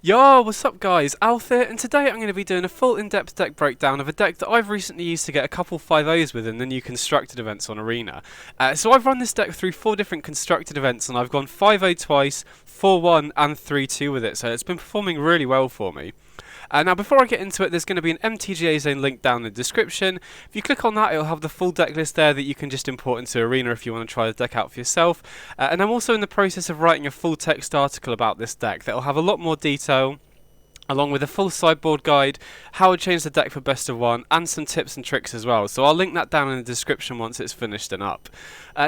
Yo, what's up guys, Alf here, and today I'm going to be doing a full in-depth deck breakdown of a deck that I've recently used to get a couple 5-0s with in the new constructed events on Arena. So I've run this deck through 4 different constructed events and I've gone 5-0 twice, 4-1 and 3-2 with it, so it's been performing really well for me. Now before I get into it, there's going to be an MTG zone link down in the description. If you click on that, it'll have the full deck list there that you can just import into Arena if you want to try the deck out for yourself. And I'm also in the process of writing a full text article about this deck that'll have a lot more detail, along with a full sideboard guide, how I change the deck for best of one, and some tips and tricks as well. So I'll link that down in the description once it's finished and up.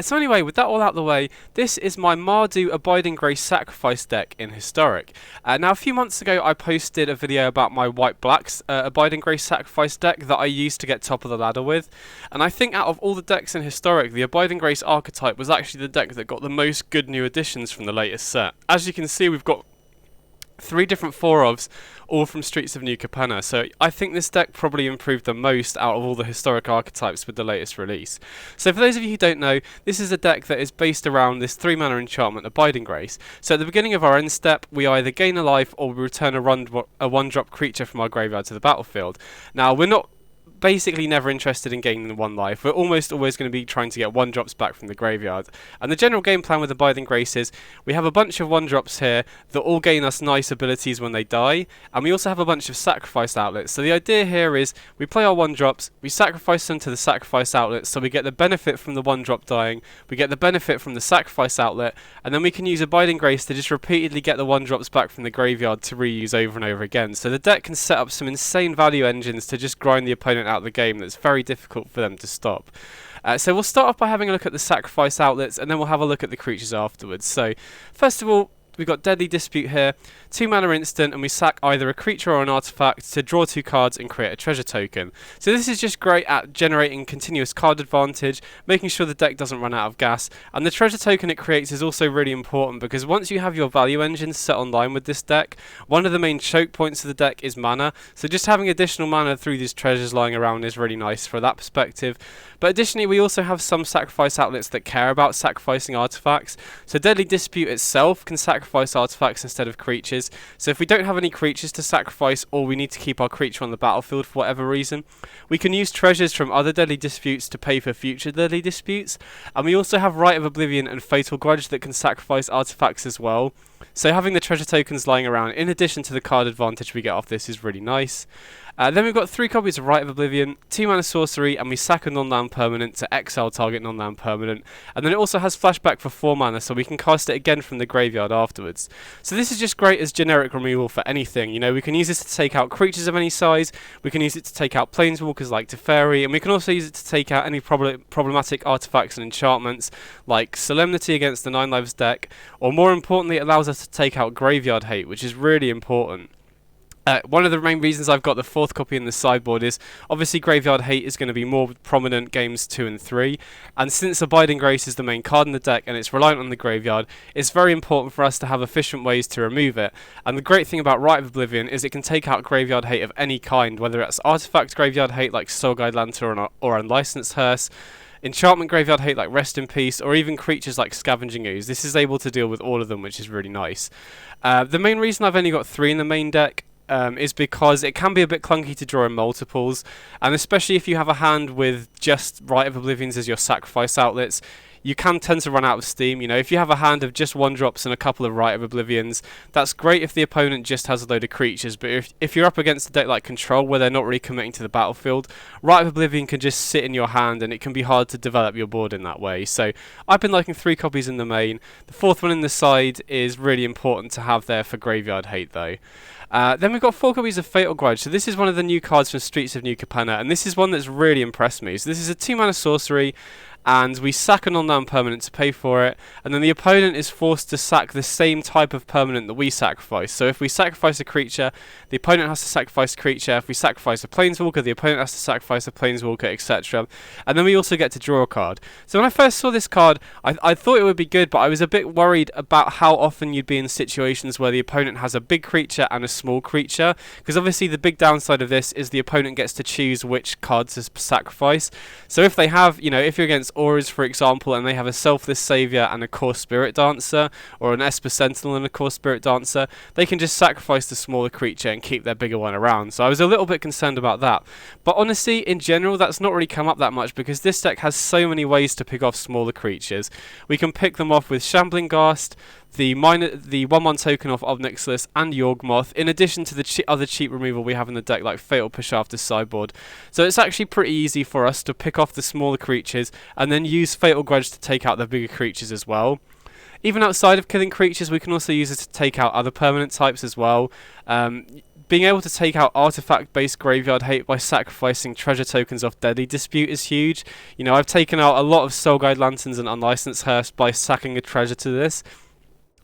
So anyway, with that all out of the way, this is my Mardu Abiding Grace Sacrifice deck in Historic. Now a few months ago I posted a video about my White-Black Abiding Grace Sacrifice deck that I used to get top of the ladder with. And I think out of all the decks in Historic, the Abiding Grace archetype was actually the deck that got the most good new additions from the latest set. As you can see, we've got 3 different 4-ofs, all from Streets of New Capenna, so I think this deck probably improved the most out of all the historic archetypes with the latest release. So for those of you who don't know, this is a deck that is based around this 3-mana enchantment, Abiding Grace. So at the beginning of our end step, we either gain a life or we return a 1-drop creature from our graveyard to the battlefield. Now, we're not basically never interested in gaining 1 life. We're almost always going to be trying to get 1-drops back from the graveyard. And the general game plan with Abiding Grace is we have a bunch of 1-drops here that all gain us nice abilities when they die, and we also have a bunch of sacrifice outlets. So the idea here is we play our 1-drops, we sacrifice them to the sacrifice outlet, so we get the benefit from the 1-drop dying, we get the benefit from the sacrifice outlet, and then we can use Abiding Grace to just repeatedly get the 1-drops back from the graveyard to reuse over and over again. So the deck can set up some insane value engines to just grind the opponent out of the game that's very difficult for them to stop. So we'll start off by having a look at the sacrifice outlets, and then we'll have a look at the creatures afterwards. So first of all, we've got Deadly Dispute here, 2-mana instant, and we sack either a creature or an artifact to draw 2 cards and create a treasure token. So this is just great at generating continuous card advantage, making sure the deck doesn't run out of gas, and the treasure token it creates is also really important because once you have your value engines set online with this deck, one of the main choke points of the deck is mana, so just having additional mana through these treasures lying around is really nice for that perspective. But additionally, we also have some sacrifice outlets that care about sacrificing artifacts. So Deadly Dispute itself can sacrifice artifacts instead of creatures. So if we don't have any creatures to sacrifice, or we need to keep our creature on the battlefield for whatever reason, we can use treasures from other Deadly Disputes to pay for future Deadly Disputes. And we also have Rite of Oblivion and Fatal Grudge that can sacrifice artifacts as well. So having the treasure tokens lying around in addition to the card advantage we get off this is really nice. Then we've got 3 copies of Rite of Oblivion, 2-mana sorcery, and we sack a non-land permanent to exile target non-land permanent. And then it also has flashback for 4 mana, so we can cast it again from the graveyard afterwards. So this is just great as generic removal for anything. You know, we can use this to take out creatures of any size, we can use it to take out planeswalkers like Teferi, and we can also use it to take out any problematic artifacts and enchantments like Solemnity against the 9 lives deck, or more importantly, it allows us to take out Graveyard Hate, which is really important. One of the main reasons I've got the 4th copy in the sideboard is obviously Graveyard Hate is going to be more prominent games 2 and 3, and since Abiding Grace is the main card in the deck and it's reliant on the graveyard, it's very important for us to have efficient ways to remove it. And the great thing about Rite of Oblivion is it can take out Graveyard Hate of any kind, whether it's artifact Graveyard Hate like Soul Guide Lantern or Unlicensed Hearse, enchantment Graveyard Hate like Rest in Peace, or even creatures like Scavenging Ooze. This is able to deal with all of them, which is really nice. The main reason I've only got 3 in the main deck is because it can be a bit clunky to draw in multiples, and especially if you have a hand with just Rite of Oblivions as your sacrifice outlets, you can tend to run out of steam. You know, if you have a hand of just 1-drops and a couple of Rite of Oblivions, that's great if the opponent just has a load of creatures, but if you're up against a deck like Control where they're not really committing to the battlefield, Rite of Oblivion can just sit in your hand and it can be hard to develop your board in that way. So I've been liking 3 copies in the main. The 4th one in the side is really important to have there for Graveyard Hate though. Then we've got 4 copies of Fatal Grudge. So this is one of the new cards from Streets of New Capenna, and this is one that's really impressed me. So this is a 2-mana sorcery, and we sack a non-land permanent to pay for it, and then the opponent is forced to sack the same type of permanent that we sacrifice. So if we sacrifice a creature, the opponent has to sacrifice a creature. If we sacrifice a planeswalker, the opponent has to sacrifice a planeswalker, etc. And then we also get to draw a card. So when I first saw this card, I thought it would be good, but I was a bit worried about how often you'd be in situations where the opponent has a big creature and a small creature, because obviously the big downside of this is the opponent gets to choose which cards to sacrifice. So if they have, you know, if you're against auras, for example, and they have a Selfless Saviour and a Core Spirit Dancer, or an Esper Sentinel and a Core Spirit Dancer, they can just sacrifice the smaller creature and keep their bigger one around. So I was a little bit concerned about that. But honestly, in general, that's not really come up that much because this deck has so many ways to pick off smaller creatures. We can pick them off with Shambling Ghast, the 1/1 token of Obnixilis and Yawgmoth, in addition to the other cheap removal we have in the deck like Fatal Push after sideboard. So it's actually pretty easy for us to pick off the smaller creatures and then use Fatal Grudge to take out the bigger creatures as well. Even outside of killing creatures, we can also use it to take out other permanent types as well. Being able to take out artifact-based graveyard hate by sacrificing treasure tokens off Deadly Dispute is huge. You know, I've taken out a lot of Soul Guide Lanterns and Unlicensed Hearse by sacking a treasure to this,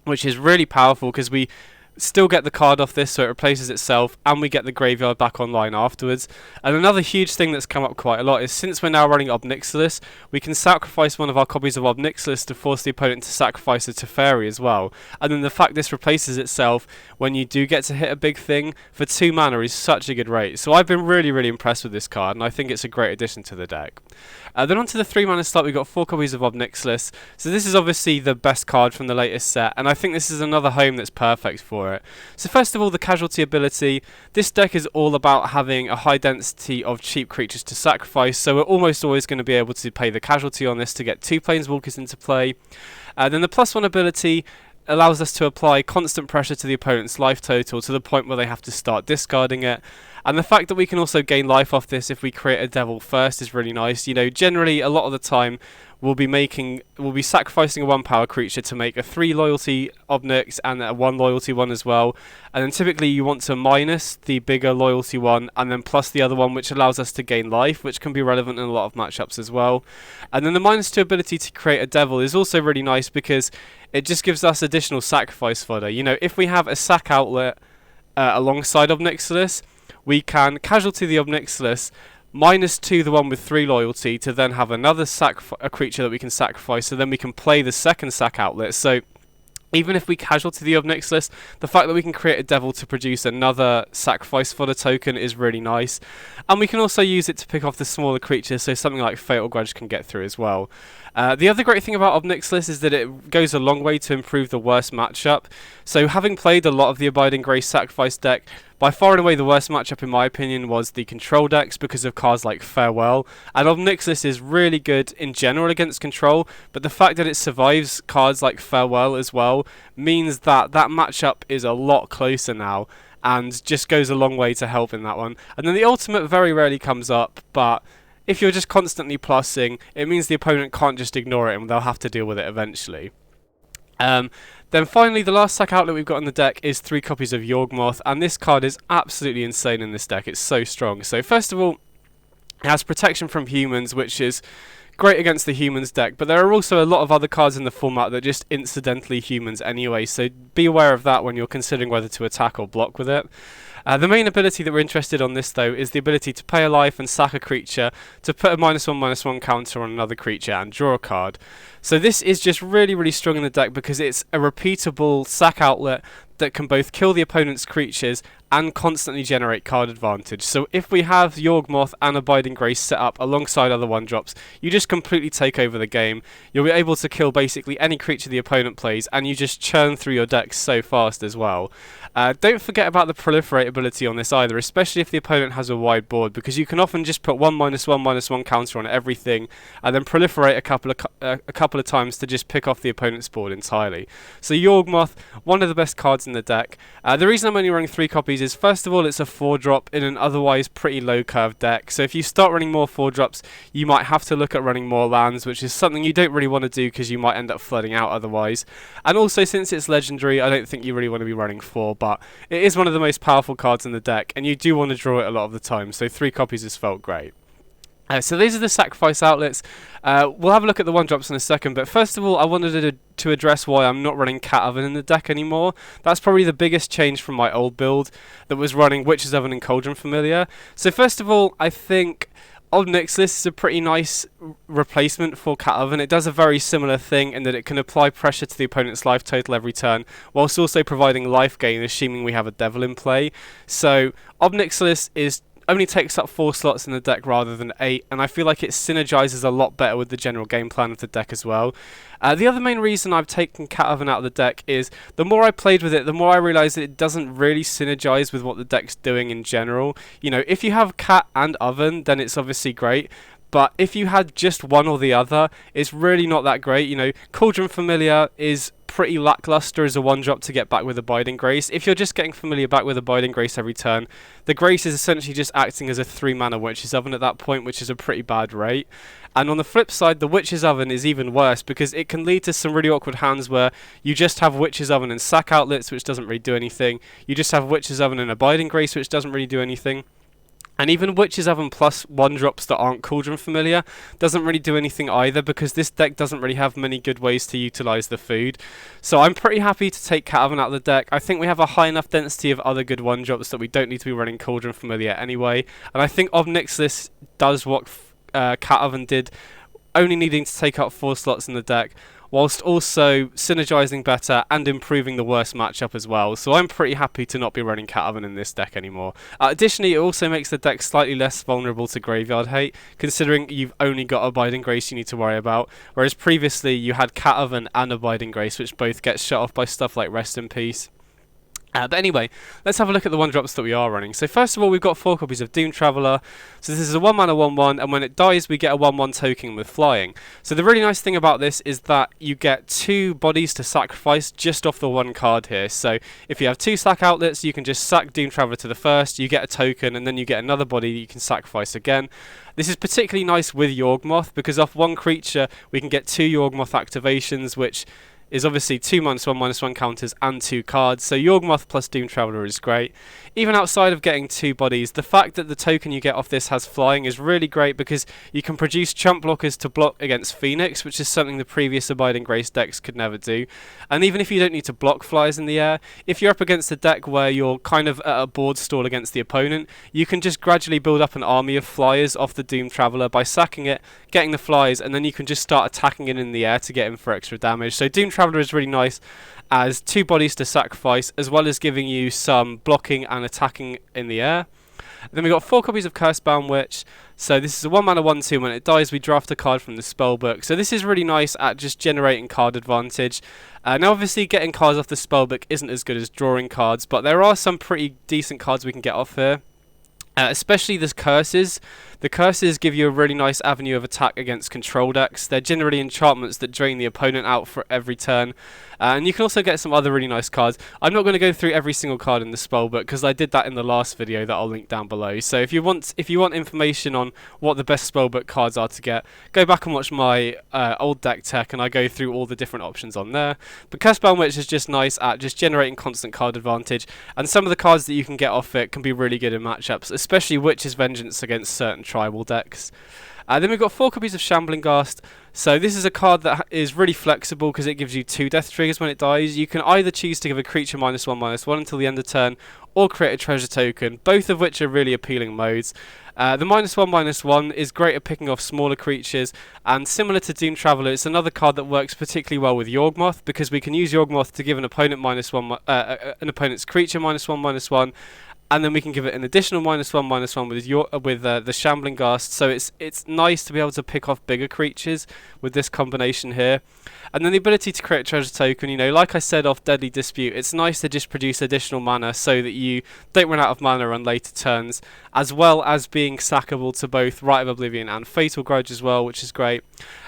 which is really powerful because we still get the card off this, so it replaces itself, and we get the graveyard back online afterwards. And another huge thing that's come up quite a lot is, since we're now running Obnixilis, we can sacrifice one of our copies of Obnixilis to force the opponent to sacrifice a Teferi as well. And then the fact this replaces itself when you do get to hit a big thing for 2 mana is such a good rate. So I've been really impressed with this card, and I think it's a great addition to the deck. Then onto the 3 mana slot, we've got 4 copies of Obnixilis. So this is obviously the best card from the latest set, and I think this is another home that's perfect for it. So first of all, the casualty ability. This deck is all about having a high density of cheap creatures to sacrifice, so we're almost always going to be able to pay the casualty on this to get 2 Planeswalkers into play. Then the +1 ability allows us to apply constant pressure to the opponent's life total to the point where they have to start discarding it. And the fact that we can also gain life off this if we create a devil first is really nice. You know, generally a lot of the time we'll be sacrificing a 1 power creature to make a 3 loyalty Obnix and a 1 loyalty one as well. And then typically you want to minus the bigger loyalty one and then plus the other one, which allows us to gain life, which can be relevant in a lot of matchups as well. And then the -2 ability to create a devil is also really nice because it just gives us additional sacrifice fodder. You know, if we have a sack outlet alongside Obnixilis, we can casualty the Obnixilis, -2 the one with 3 loyalty to then have another a creature that we can sacrifice, so then we can play the second sack outlet. So even if we casualty the Obnixilis, the fact that we can create a devil to produce another sacrifice fodder token is really nice. And we can also use it to pick off the smaller creatures, so something like Fatal Grudge can get through as well. The other great thing about Obnixilis is that it goes a long way to improve the worst matchup. So having played a lot of the Abiding Grace sacrifice deck, by far and away the worst matchup in my opinion was the control decks because of cards like Farewell. And Obnixilis is really good in general against control, but the fact that it survives cards like Farewell as well means that that matchup is a lot closer now, and just goes a long way to help in that one. And then the ultimate very rarely comes up, but if you're just constantly plussing, it means the opponent can't just ignore it and they'll have to deal with it eventually. Then finally, the last sack outlet we've got on the deck is 3 copies of Yawgmoth, and this card is absolutely insane in this deck. It's so strong. So first of all, it has protection from humans, which is great against the humans deck, but there are also a lot of other cards in the format that just incidentally humans anyway, so be aware of that when you're considering whether to attack or block with it. The main ability that we're interested on this though is the ability to pay a life and sack a creature to put a -1/-1 counter on another creature and draw a card. So this is just really strong in the deck because it's a repeatable sack outlet that can both kill the opponent's creatures and constantly generate card advantage. So if we have Yawgmoth and Abiding Grace set up alongside other 1-drops, you just completely take over the game. You'll be able to kill basically any creature the opponent plays, and you just churn through your decks so fast as well. Don't forget about the proliferate ability on this either, especially if the opponent has a wide board, because you can often just put 1/1/-1 counter on everything and then proliferate a couple of times to just pick off the opponent's board entirely. So Yawgmoth, one of the best cards in the deck. The reason I'm only running 3 copies is, first of all, it's a 4-drop in an otherwise pretty low curve deck, so if you start running more 4-drops you might have to look at running more lands, which is something you don't really want to do because you might end up flooding out otherwise. And also, since it's legendary, I don't think you really want to be running 4, but it is one of the most powerful cards in the deck and you do want to draw it a lot of the time, so 3 copies has felt great. So these are the sacrifice outlets. We'll have a look at the 1-drops in a second, but first of all I wanted to address why I'm not running Cat Oven in the deck anymore. That's probably the biggest change from my old build that was running Witch's Oven and Cauldron Familiar. So first of all, I think Obnixilis is a pretty nice replacement for Cat Oven. It does a very similar thing in that it can apply pressure to the opponent's life total every turn, whilst also providing life gain, assuming we have a devil in play. So Obnixilis is only takes up 4 slots in the deck rather than 8, and I feel like it synergizes a lot better with the general game plan of the deck as well. The other main reason I've taken Cat Oven out of the deck is the more I played with it, the more I realised that it doesn't really synergize with what the deck's doing in general. You know, if you have Cat and Oven, then it's obviously great. But if you had just one or the other, it's really not that great. You know, Cauldron Familiar is pretty lackluster as a 1-drop to get back with Abiding Grace. If you're just getting Familiar back with Abiding Grace every turn, the Grace is essentially just acting as a 3-mana Witch's Oven at that point, which is a pretty bad rate. And on the flip side, the Witch's Oven is even worse because it can lead to some really awkward hands where you just have Witch's Oven and Sack Outlets, which doesn't really do anything. You just have Witch's Oven and Abiding Grace, which doesn't really do anything. And even Witch's Oven plus 1-drops that aren't Cauldron Familiar doesn't really do anything either, because this deck doesn't really have many good ways to utilise the food. So I'm pretty happy to take Cat Oven out of the deck. I think we have a high enough density of other good 1-drops that we don't need to be running Cauldron Familiar anyway. And I think Obnixis does what Cat Oven did, only needing to take up 4 slots in the deck, whilst also synergizing better and improving the worst matchup as well. So I'm pretty happy to not be running Cat Oven in this deck anymore. Additionally, it also makes the deck slightly less vulnerable to Graveyard Hate, considering you've only got Abiding Grace you need to worry about, whereas previously you had Cat Oven and Abiding Grace, which both get shut off by stuff like Rest in Peace. But anyway, let's have a look at the 1-drops that we are running. So first of all, we've got 4 copies of Doom Traveller. So this is a 1-mana 1/1, and when it dies, we get a 1/1 token with flying. So the really nice thing about this is that you get 2 bodies to sacrifice just off the 1 card here. So if you have 2 sack outlets, you can just sack Doom Traveller to the first, you get a token, and then you get another body that you can sacrifice again. This is particularly nice with Yawgmoth, because off 1 creature, we can get 2 Yawgmoth activations, which is obviously 2 -1/-1 counters and 2 cards, so Yawgmoth plus Doom Traveller is great. Even outside of getting 2 bodies, the fact that the token you get off this has flying is really great, because you can produce chump blockers to block against Phoenix, which is something the previous Abiding Grace decks could never do. And even if you don't need to block flyers in the air, if you're up against a deck where you're kind of at a board stall against the opponent, you can just gradually build up an army of flyers off the Doom Traveller by sacking it, getting the flyers, and then you can just start attacking it in the air to get in for extra damage. So Doom Traveller is really nice as 2 bodies to sacrifice, as well as giving you some blocking and attacking in the air. Then we've got 4 copies of Cursebound Witch. So this is a 1-mana 1/2. When it dies, we draft a card from the spellbook. So this is really nice at just generating card advantage. Now obviously getting cards off the spellbook isn't as good as drawing cards, but there are some pretty decent cards we can get off here. Especially the curses. The curses give you a really nice avenue of attack against control decks. They're generally enchantments that drain the opponent out for every turn. And you can also get some other really nice cards. I'm not going to go through every single card in the spellbook, because I did that in the last video that I'll link down below. So if you want information on what the best spellbook cards are to get, go back and watch my old deck tech, and I go through all the different options on there. But Cursebound Witch is just nice at just generating constant card advantage, and some of the cards that you can get off it can be really good in matchups, especially Witch's Vengeance against certain tribal decks. Then we've got 4 copies of Shambling Ghast. So this is a card that is really flexible because it gives you 2 death triggers when it dies. You can either choose to give a creature -1/-1 until the end of turn, or create a treasure token, both of which are really appealing modes. The -1/-1 is great at picking off smaller creatures, and similar to Doom Traveller, it's another card that works particularly well with Yawgmoth, because we can use Yawgmoth to give an opponent an opponent's creature -1/-1, and then we can give it an additional -1/-1 with the Shambling Ghast. So it's nice to be able to pick off bigger creatures with this combination here. And then the ability to create a treasure token, you know, like I said off Deadly Dispute, it's nice to just produce additional mana so that you don't run out of mana on later turns, as well as being sackable to both Rite of Oblivion and Fatal Grudge as well, which is great.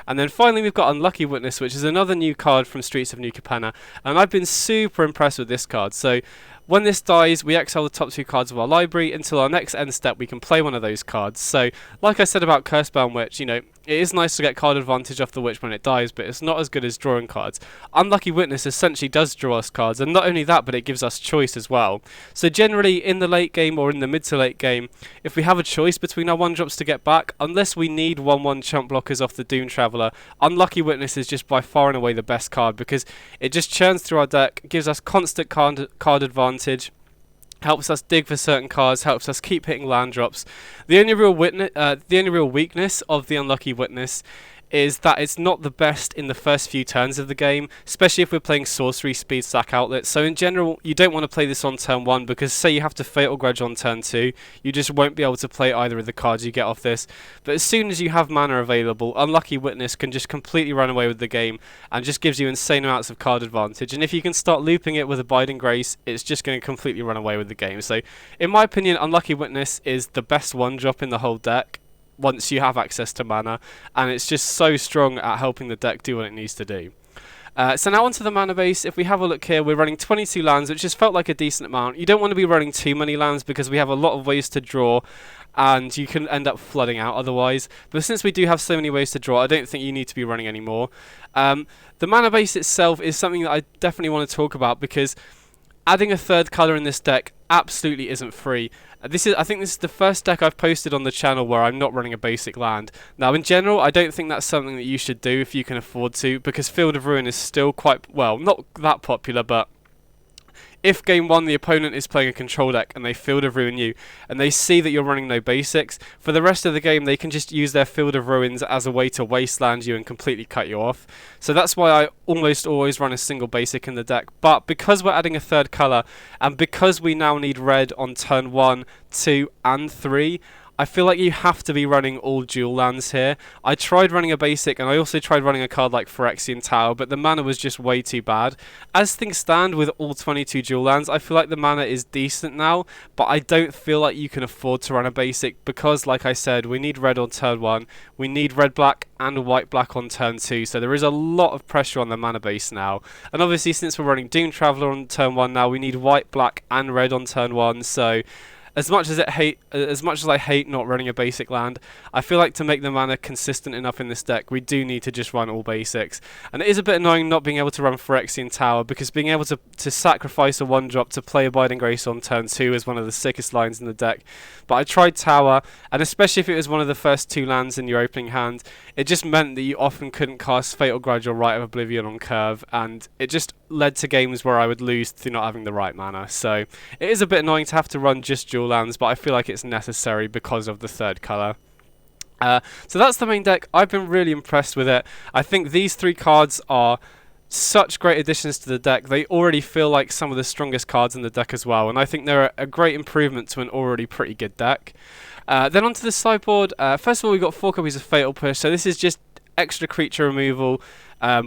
And then finally we've got Unlucky Witness, which is another new card from Streets of New Capenna, and I've been super impressed with this card. So when this dies, we exile the top 2 cards of our library. Until our next end step, we can play one of those cards. So, like I said about Cursebound Witch, you know, it is nice to get card advantage off the Witch when it dies, but it's not as good as drawing cards. Unlucky Witness essentially does draw us cards, and not only that, but it gives us choice as well. So generally, in the late game or in the mid to late game, if we have a choice between our 1-drops to get back, unless we need 1/1 chump blockers off the Doom Traveller, Unlucky Witness is just by far and away the best card, because it just churns through our deck, gives us constant card advantage, helps us dig for certain cards, helps us keep hitting land drops. The only real weakness of the Unlucky Witness is that it's not the best in the first few turns of the game, especially if we're playing sorcery speed sack outlets. So in general, you don't want to play this on turn 1 because say you have to Fatal Grudge on turn 2, you just won't be able to play either of the cards you get off this. But as soon as you have mana available, Unlucky Witness can just completely run away with the game and just gives you insane amounts of card advantage. And if you can start looping it with Abiding Grace, it's just going to completely run away with the game. So in my opinion, Unlucky Witness is the best one drop in the whole deck once you have access to mana, and it's just so strong at helping the deck do what it needs to do. So now onto the mana base. If we have a look here, we're running 22 lands, which just felt like a decent amount. You don't want to be running too many lands because we have a lot of ways to draw and you can end up flooding out otherwise. But since we do have so many ways to draw, I don't think you need to be running any more. The mana base itself is something that I definitely want to talk about because adding a third colour in this deck absolutely isn't free. I think this is the first deck I've posted on the channel where I'm not running a basic land. Now in general, I don't think that's something that you should do if you can afford to, because Field of Ruin is still quite, well, not that popular, but if game 1 the opponent is playing a control deck and they Field of Ruin you, and they see that you're running no basics, for the rest of the game they can just use their Field of Ruins as a way to wasteland you and completely cut you off. So that's why I almost always run a single basic in the deck. But because we're adding a third colour, and because we now need red on turn 1, 2 and 3, I feel like you have to be running all dual lands here. I tried running a basic and I also tried running a card like Phyrexian Tower, but the mana was just way too bad. As things stand with all 22 dual lands, I feel like the mana is decent now, but I don't feel like you can afford to run a basic because, like I said, we need red on turn 1, we need red-black and white-black on turn 2, so there is a lot of pressure on the mana base now. And obviously since we're running Doom Traveller on turn 1 now, we need white, black and red on turn 1, so as much as I hate not running a basic land, I feel like to make the mana consistent enough in this deck, we do need to just run all basics. And it is a bit annoying not being able to run Phyrexian Tower, because being able to sacrifice a 1-drop to play Abiding Grace on turn 2 is one of the sickest lines in the deck. But I tried Tower, and especially if it was one of the first 2 lands in your opening hand, it just meant that you often couldn't cast Fatal Grudge or Rite of Oblivion on curve, and it just led to games where I would lose through not having the right mana. So it is a bit annoying to have to run just dual lands, but I feel like it's necessary because of the third colour. So that's the main deck. I've been really impressed with it. I think these 3 cards are such great additions to the deck. They already feel like some of the strongest cards in the deck as well, and I think they're a great improvement to an already pretty good deck. Then onto the sideboard. First of all, we've got 4 copies of Fatal Push, so this is just extra creature removal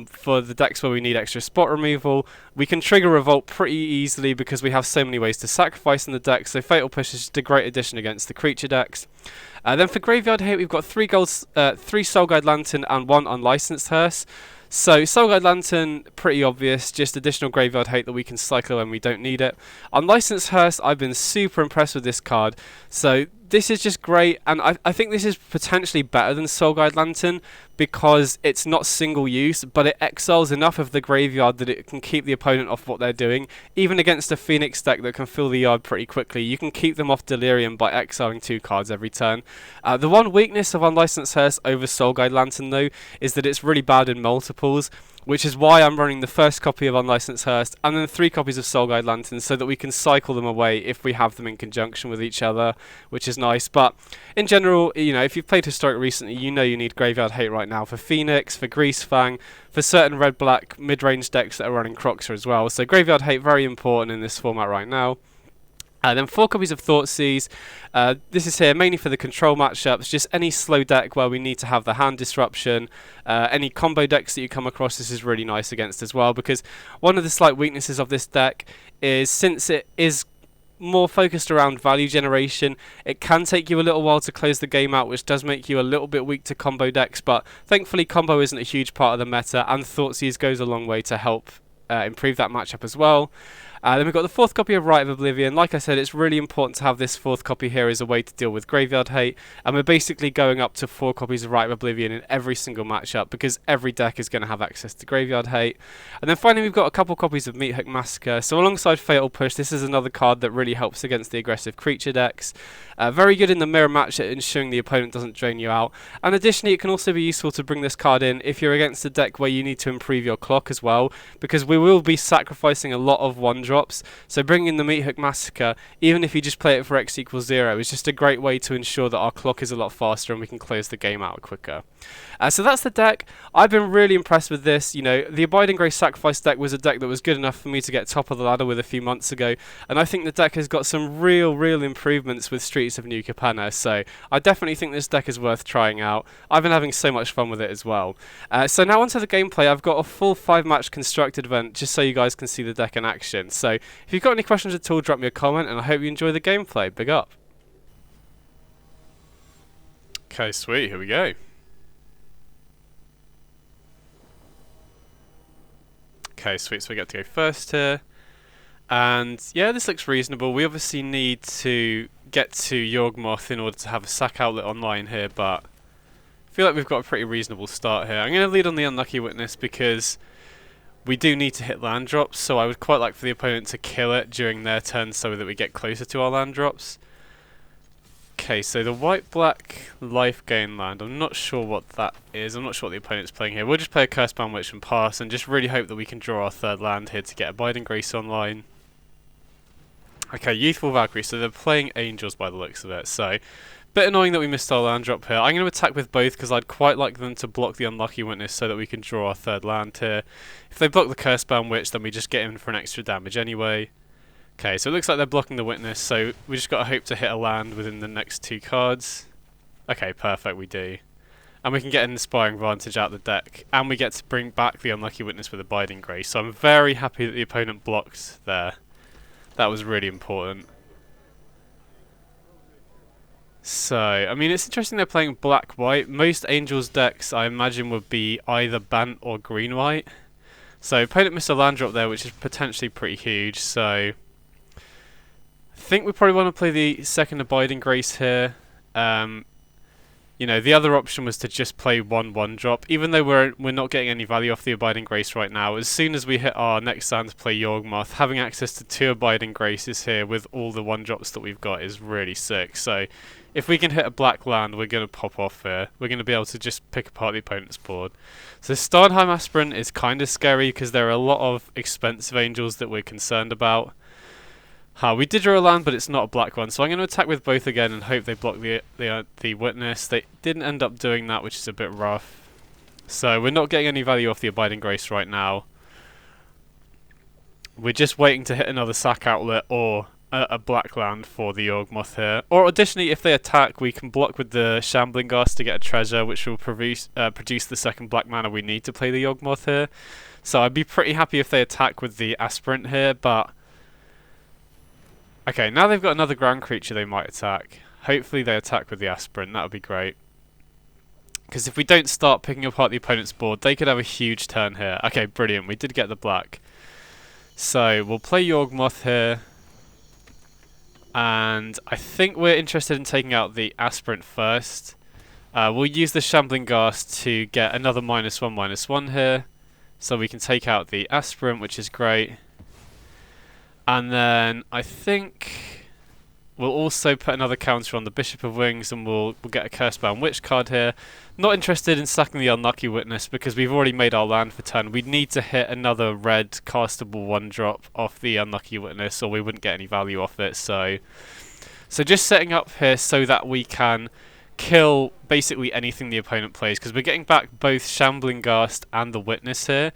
for the decks where we need extra spot removal. We can trigger Revolt pretty easily because we have so many ways to sacrifice in the deck, so Fatal Push is just a great addition against the creature decks. Then for Graveyard Hate, we've got 3 Soul Guide Lantern and 1 Unlicensed Hearse. So Soul Guide Lantern, pretty obvious, just additional Graveyard Hate that we can cycle when we don't need it. Unlicensed Hearse, I've been super impressed with this card. So this is just great, and I think this is potentially better than Soul Guide Lantern because it's not single use, but it exiles enough of the graveyard that it can keep the opponent off what they're doing. Even against a Phoenix deck that can fill the yard pretty quickly, you can keep them off Delirium by exiling 2 cards every turn. The one weakness of Unlicensed Hearse over Soul Guide Lantern though is that it's really bad in multiples, which is why I'm running the first copy of Unlicensed Hearse and then 3 copies of Soul Guide Lantern so that we can cycle them away if we have them in conjunction with each other, which is nice. But in general, you know, if you've played Historic recently, you know you need Graveyard Hate right now for Phoenix, for Greasefang, for certain red-black mid-range decks that are running Croxer as well. So Graveyard Hate, very important in this format right now. Then 4 copies of Thoughtseize. This is here mainly for the control matchups, just any slow deck where we need to have the hand disruption. Any combo decks that you come across, this is really nice against as well, because one of the slight weaknesses of this deck is since it is more focused around value generation, it can take you a little while to close the game out, which does make you a little bit weak to combo decks, but thankfully combo isn't a huge part of the meta, and Thoughtseize goes a long way to help improve that matchup as well. Then we've got the 4th copy of Rite of Oblivion. Like I said, it's really important to have this 4th copy here as a way to deal with Graveyard Hate, and we're basically going up to 4 copies of Rite of Oblivion in every single matchup because every deck is going to have access to Graveyard Hate. And then finally we've got a couple copies of Meathook Massacre. So alongside Fatal Push, this is another card that really helps against the aggressive creature decks. Very good in the mirror match at ensuring the opponent doesn't drain you out. And additionally, it can also be useful to bring this card in if you're against a deck where you need to improve your clock as well, because we will be sacrificing a lot of 1-drops drops. So bringing in the Meat Hook Massacre, even if you just play it for X equals 0, is just a great way to ensure that our clock is a lot faster and we can close the game out quicker. So that's the deck. I've been really impressed with this. You know, the Abiding Grace Sacrifice deck was a deck that was good enough for me to get top of the ladder with a few months ago, and I think the deck has got some real improvements with Streets of New Capenna, so I definitely think this deck is worth trying out. I've been having so much fun with it as well. So now onto the gameplay. I've got a full 5-match constructed event just so you guys can see the deck in action. So if you've got any questions at all, drop me a comment, and I hope you enjoy the gameplay. Big up. Okay, sweet, here we go. Okay, sweet, so we get to go first here. And yeah, this looks reasonable. We obviously need to get to Yawgmoth in order to have a sack outlet online here, but I feel like we've got a pretty reasonable start here. I'm going to lead on the Unlucky Witness because we do need to hit land drops, so I would quite like for the opponent to kill it during their turn so that we get closer to our land drops. Okay, so the white-black Lifegain land, I'm not sure what that is. I'm not sure what the opponent's playing here. We'll just play a Cursebound Witch and pass, and just really hope that we can draw our third land here to get Abiding Grace online. Okay, Youthful Valkyrie, so they're playing Angels by the looks of it, so bit annoying that we missed our land drop here. I'm going to attack with both because I'd quite like them to block the Unlucky Witness so that we can draw our third land here. If they block the Cursebound Witch, then we just get in for an extra damage anyway. Okay, so it looks like they're blocking the Witness, so we just got to hope to hit a land within the next 2 cards. Okay, perfect, we do. And we can get an Inspiring Vantage out of the deck, and we get to bring back the Unlucky Witness with Abiding Grace, so I'm very happy that the opponent blocked there. That was really important. So, I mean, it's interesting they're playing black-white. Most Angels decks, I imagine, would be either Bant or green-white. So, opponent missed a land drop there, which is potentially pretty huge, so I think we probably want to play the second Abiding Grace here. You know, the other option was to just play 1/1 drop. Even though we're not getting any value off the Abiding Grace right now, as soon as we hit our next turn to play Yawgmoth, having access to 2 Abiding Graces here with all the 1-drops that we've got is really sick. So if we can hit a black land, we're going to pop off here. We're going to be able to just pick apart the opponent's board. So Starnheim Aspirant is kind of scary because there are a lot of expensive Angels that we're concerned about. We did draw a land, but it's not a black one, so I'm going to attack with both again and hope they block the Witness. They didn't end up doing that, which is a bit rough. So we're not getting any value off the Abiding Grace right now. We're just waiting to hit another sack outlet or a black land for the Yawgmoth here. Or additionally, if they attack, we can block with the Shambling Ghast to get a treasure, which will produce the second black mana we need to play the Yawgmoth here. So I'd be pretty happy if they attack with the Aspirant here, but okay, now they've got another ground creature they might attack. Hopefully they attack with the Aspirant, that would be great. Because if we don't start picking apart the opponent's board, they could have a huge turn here. Okay, brilliant, we did get the black. So, we'll play Yawgmoth here. And I think we're interested in taking out the Aspirant first. We'll use the Shambling Ghast to get another -1/-1 here. So we can take out the Aspirant, which is great. And then I think we'll also put another counter on the Bishop of Wings, and we'll get a Cursebound Witch card here. Not interested in sacking the Unlucky Witness because we've already made our land for turn. We'd need to hit another red castable 1-drop off the Unlucky Witness, or we wouldn't get any value off it. So just setting up here so that we can kill basically anything the opponent plays, because we're getting back both Shambling Ghast and the Witness here.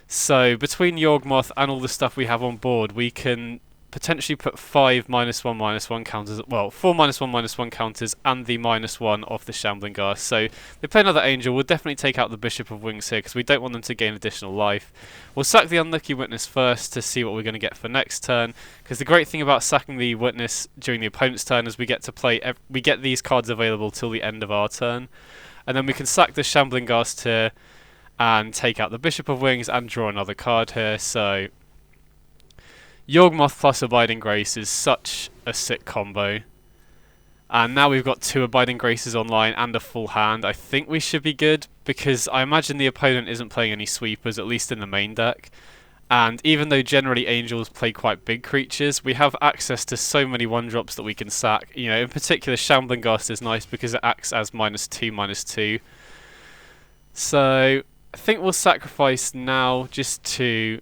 So between Yawgmoth and all the stuff we have on board, we can potentially put 5 -1/-1 counters, well, 4 -1/-1 counters and the -1 off the Shambling Ghast. So they play another Angel. We'll definitely take out the Bishop of Wings here because we don't want them to gain additional life. We'll sack the Unlucky Witness first to see what we're going to get for next turn, because the great thing about sacking the Witness during the opponent's turn is we get to play, we get these cards available till the end of our turn, and then we can sack the Shambling Ghast here and take out the Bishop of Wings and draw another card here. So Yawgmoth plus Abiding Grace is such a sick combo. And now we've got 2 Abiding Graces online and a full hand. I think we should be good, because I imagine the opponent isn't playing any sweepers, at least in the main deck. And even though generally Angels play quite big creatures, we have access to so many 1-drops that we can sack. You know, in particular, Shambling Ghast is nice because it acts as -2/-2. So I think we'll sacrifice now just to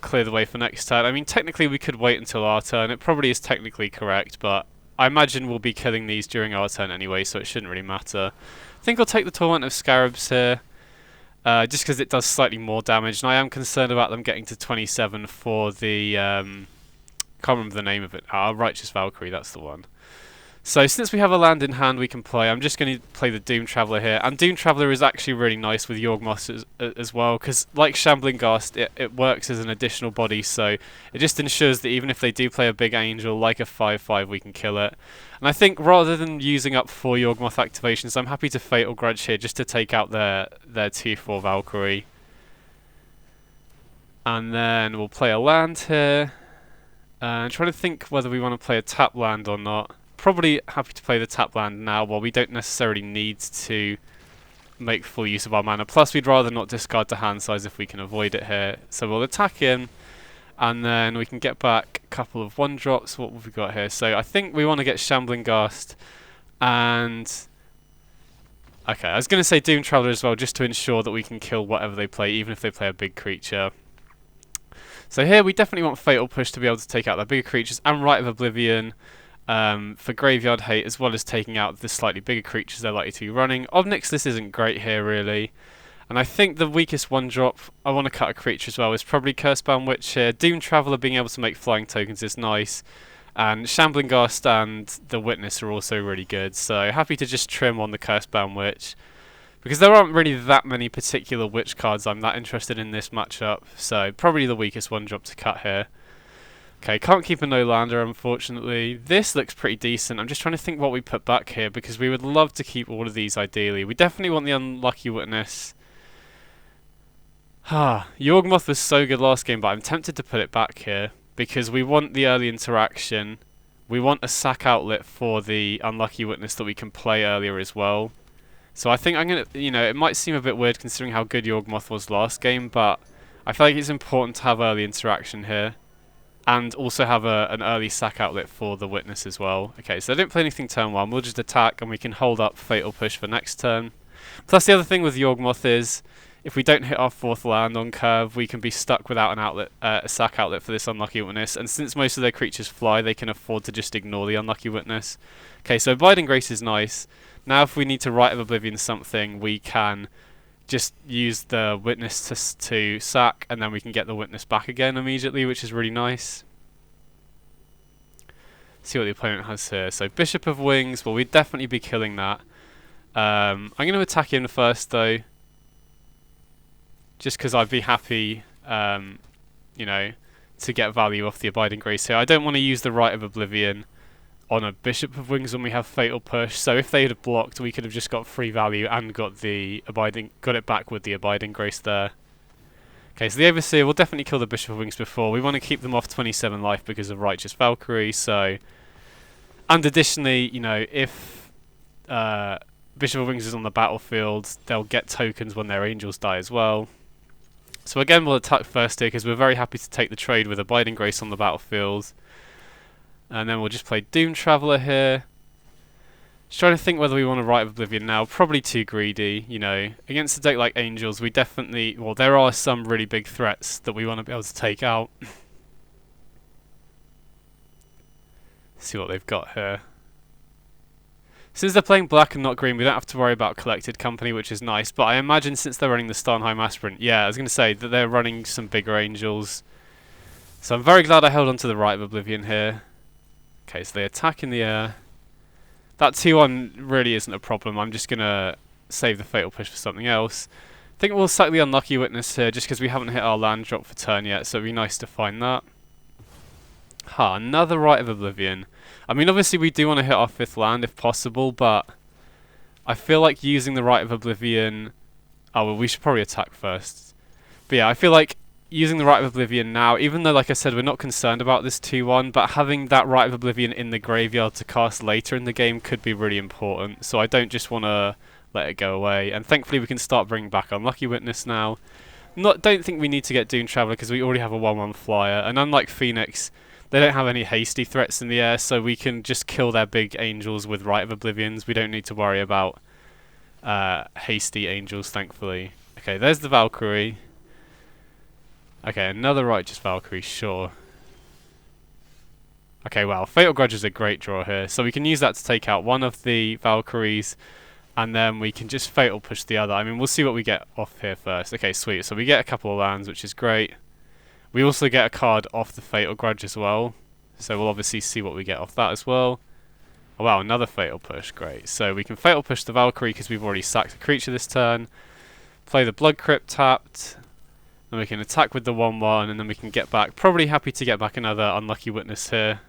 clear the way for next turn. I mean, technically we could wait until our turn. It probably is technically correct, but I imagine we'll be killing these during our turn anyway, so it shouldn't really matter. I think I'll take the Torment of Scarabs here, just because it does slightly more damage, and I am concerned about them getting to 27 for the... can't remember the name of it. Righteous Valkyrie, that's the one. So since we have a land in hand we can play, I'm just going to play the Doom Traveller here. And Doom Traveller is actually really nice with Yawgmoth as well, because like Shambling Ghast, it works as an additional body, so it just ensures that even if they do play a big angel, like a 5/5, we can kill it. And I think rather than using up 4 Yawgmoth activations, I'm happy to Fatal Grudge here just to take out their tier 4 Valkyrie. And then we'll play a land here. And trying to think whether we want to play a tap land or not. Probably happy to play the tap land now, while we don't necessarily need to make full use of our mana. Plus, we'd rather not discard the hand size if we can avoid it here. So we'll attack in, and then we can get back a couple of 1-drops. What have we got here? So I think we want to get Shambling Ghast, and... okay, I was going to say Doom Traveller as well, just to ensure that we can kill whatever they play, even if they play a big creature. So here we definitely want Fatal Push to be able to take out their bigger creatures, and Rite of Oblivion for Graveyard Hate, as well as taking out the slightly bigger creatures they're likely to be running. Obnix, this isn't great here really, and I think the weakest 1-drop, I want to cut a creature as well, is probably Cursebound Witch here. Doom Traveller being able to make flying tokens is nice, and Shambling Ghast and the Witness are also really good, so happy to just trim on the Cursebound Witch, because there aren't really that many particular Witch cards I'm that interested in this matchup, so probably the weakest 1-drop to cut here. Okay, can't keep a no-lander, unfortunately. This looks pretty decent. I'm just trying to think what we put back here, because we would love to keep all of these, ideally. We definitely want the Unlucky Witness. Yawgmoth was so good last game, but I'm tempted to put it back here, because we want the early interaction. We want a sack outlet for the Unlucky Witness that we can play earlier as well. So I think I'm going to, it might seem a bit weird considering how good Yawgmoth was last game, but I feel like it's important to have early interaction here. And also have an early sack outlet for the Witness as well. Okay, so I don't play anything turn 1, we'll just attack and we can hold up Fatal Push for next turn. Plus the other thing with Yawgmoth is, if we don't hit our 4th land on curve, we can be stuck without an outlet, a sack outlet for this Unlucky Witness, and since most of their creatures fly, they can afford to just ignore the Unlucky Witness. Okay, so Abiding Grace is nice. Now if we need to Rite of Oblivion something, we can just use the Witness to sack, and then we can get the Witness back again immediately, which is really nice. See what the opponent has here. So Bishop of Wings, well, we'd definitely be killing that. I'm going to attack him first, though, just because I'd be happy, to get value off the Abiding Grace here. I don't want to use the Rite of Oblivion on a Bishop of Wings when we have Fatal Push, so if they had blocked, we could have just got free value and got it back with the Abiding Grace there. Okay, so the Overseer will definitely kill the Bishop of Wings before. We want to keep them off 27 life because of Righteous Valkyrie, so... and additionally, if Bishop of Wings is on the battlefield, they'll get tokens when their angels die as well. So again, we'll attack first here because we're very happy to take the trade with Abiding Grace on the battlefield. And then we'll just play Doom Traveller here. Just trying to think whether we want to Rite of Oblivion now. Probably too greedy, Against a deck like Angels, we definitely... well, there are some really big threats that we want to be able to take out. See what they've got here. Since they're playing black and not green, we don't have to worry about Collected Company, which is nice. But I imagine since they're running the Starnheim Aspirant, yeah, I was going to say that they're running some bigger Angels. So I'm very glad I held on to the Rite of Oblivion here. Okay, so they attack in the air. That 2-1 really isn't a problem. I'm just going to save the Fatal Push for something else. I think we'll sack the Unlucky Witness here just because we haven't hit our land drop for turn yet, so it'd be nice to find that. Another Rite of Oblivion. I mean, obviously we do want to hit our 5th land if possible, but I feel like using the Rite of Oblivion... oh, well, we should probably attack first. But yeah, I feel like using the Rite of Oblivion now, even though, like I said, we're not concerned about this 2-1, but having that Rite of Oblivion in the graveyard to cast later in the game could be really important, so I don't just want to let it go away. And thankfully we can start bringing back Unlucky Witness now. Don't think we need to get Doom Traveller because we already have a 1-1 flyer, and unlike Phoenix, they don't have any hasty threats in the air, so we can just kill their big angels with Rite of Oblivions. We don't need to worry about hasty angels, thankfully. Okay, there's the Valkyrie. Okay, another Righteous Valkyrie, sure. Okay, well, Fatal Grudge is a great draw here, so we can use that to take out one of the Valkyries, and then we can just Fatal Push the other. I mean, we'll see what we get off here first. Okay, sweet. So we get a couple of lands, which is great. We also get a card off the Fatal Grudge as well, so we'll obviously see what we get off that as well. Oh wow, another Fatal Push, great. So we can Fatal Push the Valkyrie because we've already sacked a creature this turn. Play the Blood Crypt tapped. Then we can attack with the 1/1, and then we can get back. Probably happy to get back another Unlucky Witness here.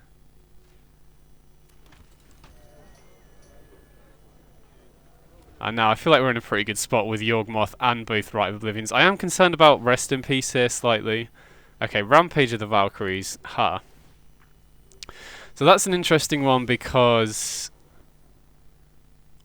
And now I feel like we're in a pretty good spot with Yawgmoth and both Rite of Oblivions. I am concerned about Rest in Peace here slightly. Okay, Rampage of the Valkyries. Ha. So that's an interesting one because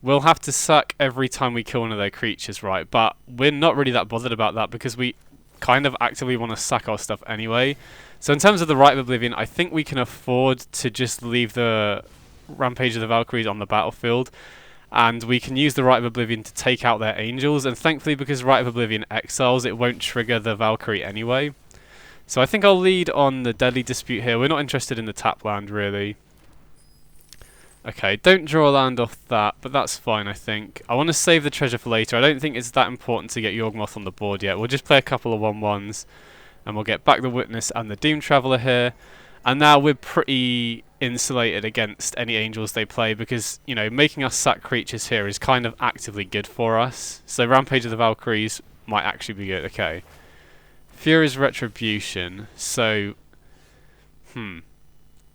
we'll have to sack every time we kill one of their creatures, right? But we're not really that bothered about that because we kind of actively want to sack our stuff anyway. So in terms of the Rite of Oblivion, I think we can afford to just leave the Rampage of the Valkyries on the battlefield. And we can use the Rite of Oblivion to take out their angels. And thankfully, because Rite of Oblivion exiles, it won't trigger the Valkyrie anyway. So I think I'll lead on the Deadly Dispute here. We're not interested in the tap land, really. Okay, don't draw a land off that, but that's fine, I think. I want to save the treasure for later. I don't think it's that important to get Yawgmoth on the board yet. We'll just play a couple of 1/1s, and we'll get back the Witness and the Doom Traveller here. And now we're pretty insulated against any angels they play because, you know, making us sack creatures here is kind of actively good for us. So Rampage of the Valkyries might actually be good. Okay. Fury's Retribution. So,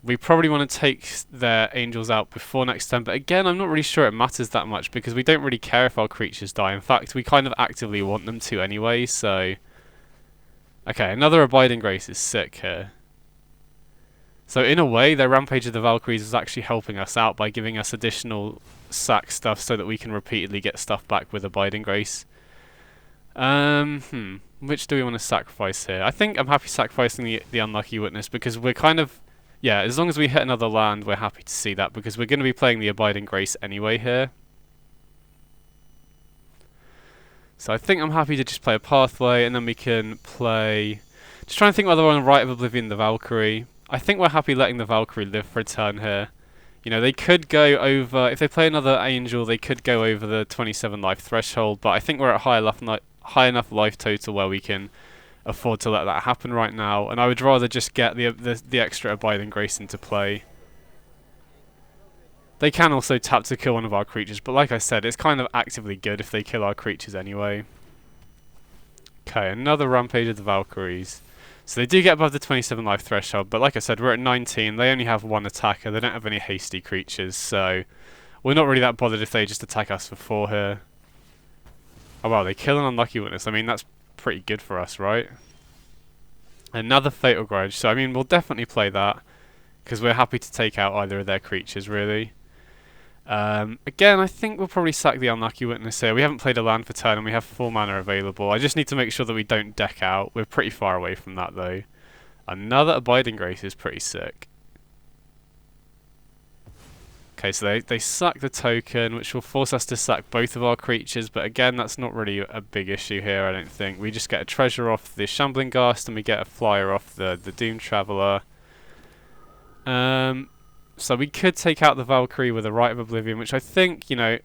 we probably want to take their angels out before next turn. But again, I'm not really sure it matters that much because we don't really care if our creatures die. In fact, we kind of actively want them to anyway, so... Okay, another Abiding Grace is sick here. So in a way, their Rampage of the Valkyries is actually helping us out by giving us additional sack stuff so that we can repeatedly get stuff back with Abiding Grace. Which do we want to sacrifice here? I think I'm happy sacrificing the Unlucky Witness because we're kind of... Yeah, as long as we hit another land, we're happy to see that because we're going to be playing the Abiding Grace anyway here. So I think I'm happy to just play a Pathway and then we can play... Just trying to think whether I want to Rite of Oblivion the Valkyrie. I think we're happy letting the Valkyrie live for a turn here. You know, they could go over... If they play another Angel, they could go over the 27 life threshold, but I think we're at high enough life total where we can afford to let that happen right now, and I would rather just get the extra Abiding Grace into play. They can also tap to kill one of our creatures, but like I said, it's kind of actively good if they kill our creatures anyway. Okay, another Rampage of the Valkyries. So they do get above the 27 life threshold, but like I said, we're at 19. They only have one attacker. They don't have any hasty creatures, so we're not really that bothered if they just attack us for 4 here. Oh wow, they kill an Unlucky Witness. I mean, that's pretty good for us, right? Another Fatal Grudge. So I mean, we'll definitely play that because we're happy to take out either of their creatures, really. Again, I think we'll probably sack the Unlucky Witness here. We haven't played a land for turn and we have 4 mana available. I just need to make sure that we don't deck out. We're pretty far away from that though. Another Abiding Grace is pretty sick. Okay, so they sack the token, which will force us to sack both of our creatures, but again, that's not really a big issue here, I don't think. We just get a treasure off the Shambling Ghast and we get a flyer off the Doom Traveller. So we could take out the Valkyrie with a Rite of Oblivion, which I think, you know,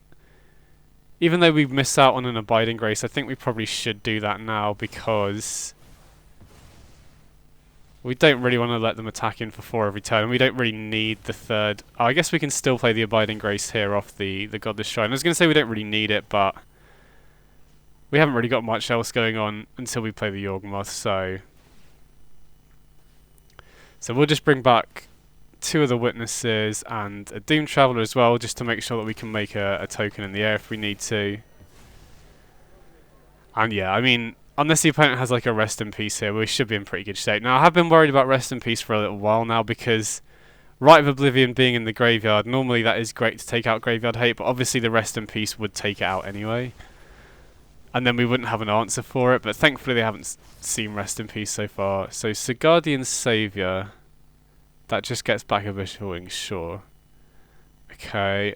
even though we miss out on an Abiding Grace, I think we probably should do that now because we don't really want to let them attack in for 4 every turn, and we don't really need the third. Oh, I guess we can still play the Abiding Grace here off the Godless Shrine. I was going to say we don't really need it, but we haven't really got much else going on until we play the Yawgmoth, so we'll just bring back 2 of the Witnesses and a Doom Traveller as well, just to make sure that we can make a token in the air if we need to. And yeah, I mean, unless the opponent has like a Rest in Peace here, we should be in pretty good shape. Now, I have been worried about Rest in Peace for a little while now because Rite of Oblivion being in the graveyard, normally that is great to take out Graveyard Hate, but obviously the Rest in Peace would take it out anyway. And then we wouldn't have an answer for it, but thankfully they haven't seen Rest in Peace so far. So, Sigardian Saviour, that just gets back a Bishop Wings, sure. Okay,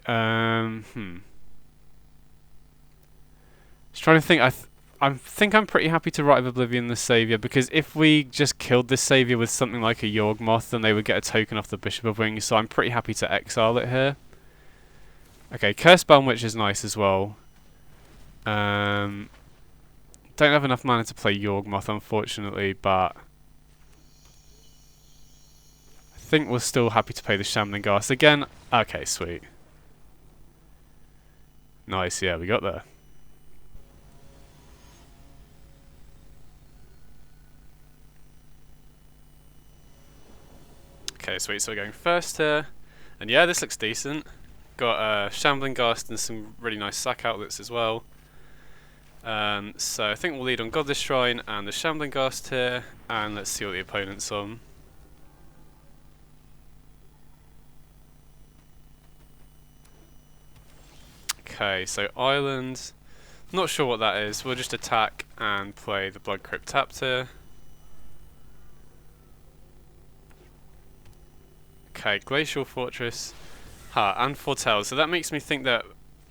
Just trying to think, I think I'm pretty happy to Rite of Oblivion the Saviour, because if we just killed this Saviour with something like a Yawgmoth, then they would get a token off the Bishop of Wings, so I'm pretty happy to exile it here. Okay, Curse-Bound Witch is nice as well. Don't have enough mana to play Yawgmoth, unfortunately, but I think we're still happy to pay the Shambling Ghast again. Okay, sweet. Nice, yeah, we got there. Okay, sweet, so we're going first here. And yeah, this looks decent. Got Shambling Ghast and some really nice sack outlets as well. So I think we'll lead on Godless Shrine and the Shambling Ghast here, and let's see what the opponent's on. Okay, so Island. Not sure what that is. We'll just attack and play the Blood Crypt tapped here. Okay, Glacial Fortress. And Foretell. So that makes me think that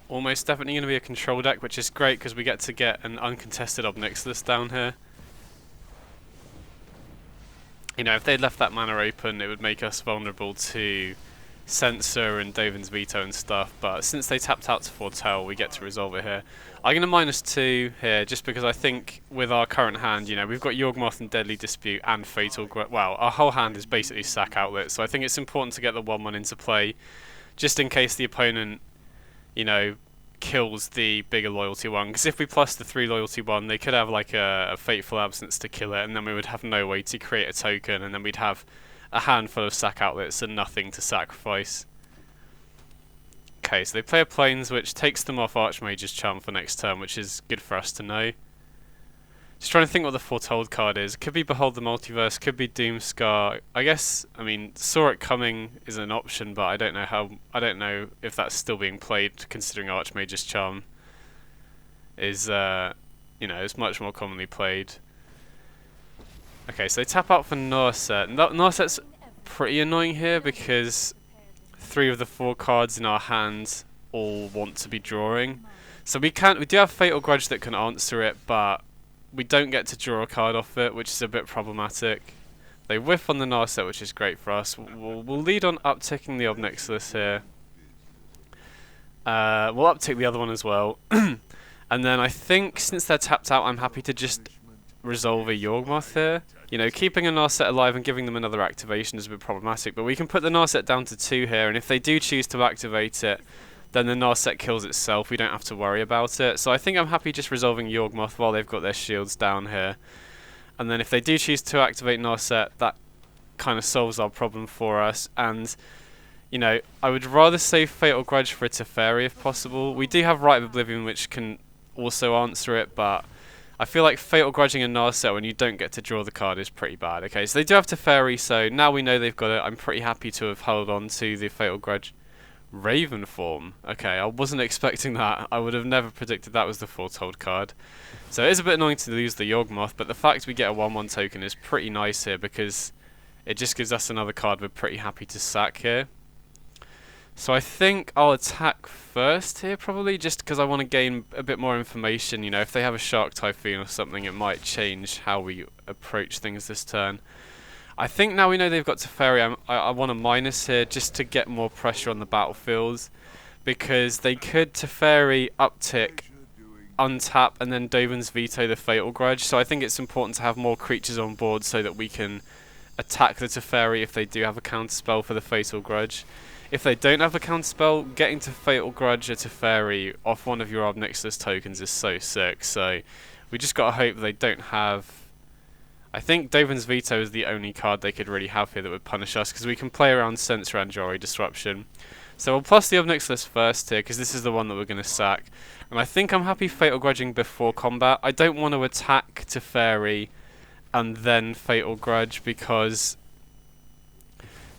almost definitely going to be a control deck, which is great because we get to get an uncontested Obnixilis down here. You know, if they'd left that mana open, it would make us vulnerable to Censor and Dovin's Veto and stuff, but since they tapped out to Foretell, we get to resolve it here. I'm going to -2 here, just because I think with our current hand, you know, we've got Yawgmoth and Deadly Dispute and Fatal well, our whole hand is basically sack outlet, so I think it's important to get the 1/1 into play, just in case the opponent, you know, kills the bigger loyalty one, because if we plus the 3 loyalty one, they could have like a Fateful Absence to kill it, and then we would have no way to create a token, and then we'd have a handful of sack outlets and nothing to sacrifice. Okay, so they play a Plains, which takes them off Archmage's Charm for next turn, which is good for us to know. Just trying to think what the Foretold card is. Could be Behold the Multiverse, could be Doomscar. I guess, I mean, Saw It Coming is an option, but I don't know if that's still being played, considering Archmage's Charm is, you know, it's much more commonly played. Okay, so they tap out for Narset. Narset's pretty annoying here because 3 of the 4 cards in our hand all want to be drawing. So we do have Fatal Grudge that can answer it, but we don't get to draw a card off it, which is a bit problematic. They whiff on the Narset, which is great for us. We'll lead on upticking the Obnixilis here. We'll uptick the other one as well. And then I think since they're tapped out, I'm happy to just resolve a Yawgmoth here. You know, keeping a Narset alive and giving them another activation is a bit problematic, but we can put the Narset down to 2 here, and if they do choose to activate it, then the Narset kills itself. We don't have to worry about it. So I think I'm happy just resolving Yawgmoth while they've got their shields down here. And then if they do choose to activate Narset, that kind of solves our problem for us. And, you know, I would rather save Fatal Grudge for a Teferi if possible. We do have Rite of Oblivion, which can also answer it, but I feel like Fatal Grudging a Narset when you don't get to draw the card is pretty bad. Okay, so they do have Teferi, so now we know they've got it. I'm pretty happy to have held on to the Fatal Grudge. Raven form. Okay, I wasn't expecting that. I would have never predicted that was the Foretold card. So it is a bit annoying to lose the Yawgmoth, but the fact we get a 1/1 token is pretty nice here because it just gives us another card we're pretty happy to sack here. So I think I'll attack first here probably, just because I want to gain a bit more information. You know, if they have a Shark Typhoon or something, it might change how we approach things this turn. I think now we know they've got Teferi, I want a minus here just to get more pressure on the battlefield, because they could Teferi, uptick, untap, and then Dovin's Veto the Fatal Grudge. So I think it's important to have more creatures on board so that we can attack the Teferi if they do have a counterspell for the Fatal Grudge. If they don't have a counterspell, getting to Fatal Grudge or Teferi off one of your Obnixilis tokens is so sick. So we just got to hope they don't have... I think Dovin's Veto is the only card they could really have here that would punish us, because we can play around Censor and Jori Disruption. So we'll plus the Obnixilis first here, because this is the one that we're going to sack. And I think I'm happy Fatal Grudging before combat. I don't want to attack Teferi and then Fatal Grudge, because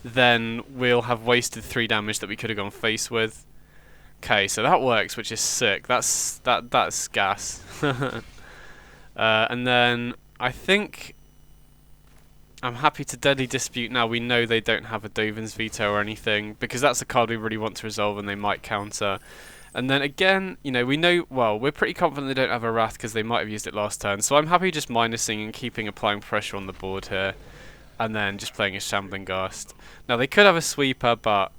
then we'll have wasted 3 damage that we could have gone face with. Okay, so that works, which is sick. That's gas. And then I think I'm happy to Deadly Dispute now. We know they don't have a Dovin's Veto or anything, because that's a card we really want to resolve and they might counter. And then again, you know, we know, well, we're pretty confident they don't have a Wrath because they might have used it last turn. So I'm happy just minusing and keeping applying pressure on the board here. And then just playing a Shambling Ghast. Now they could have a Sweeper, but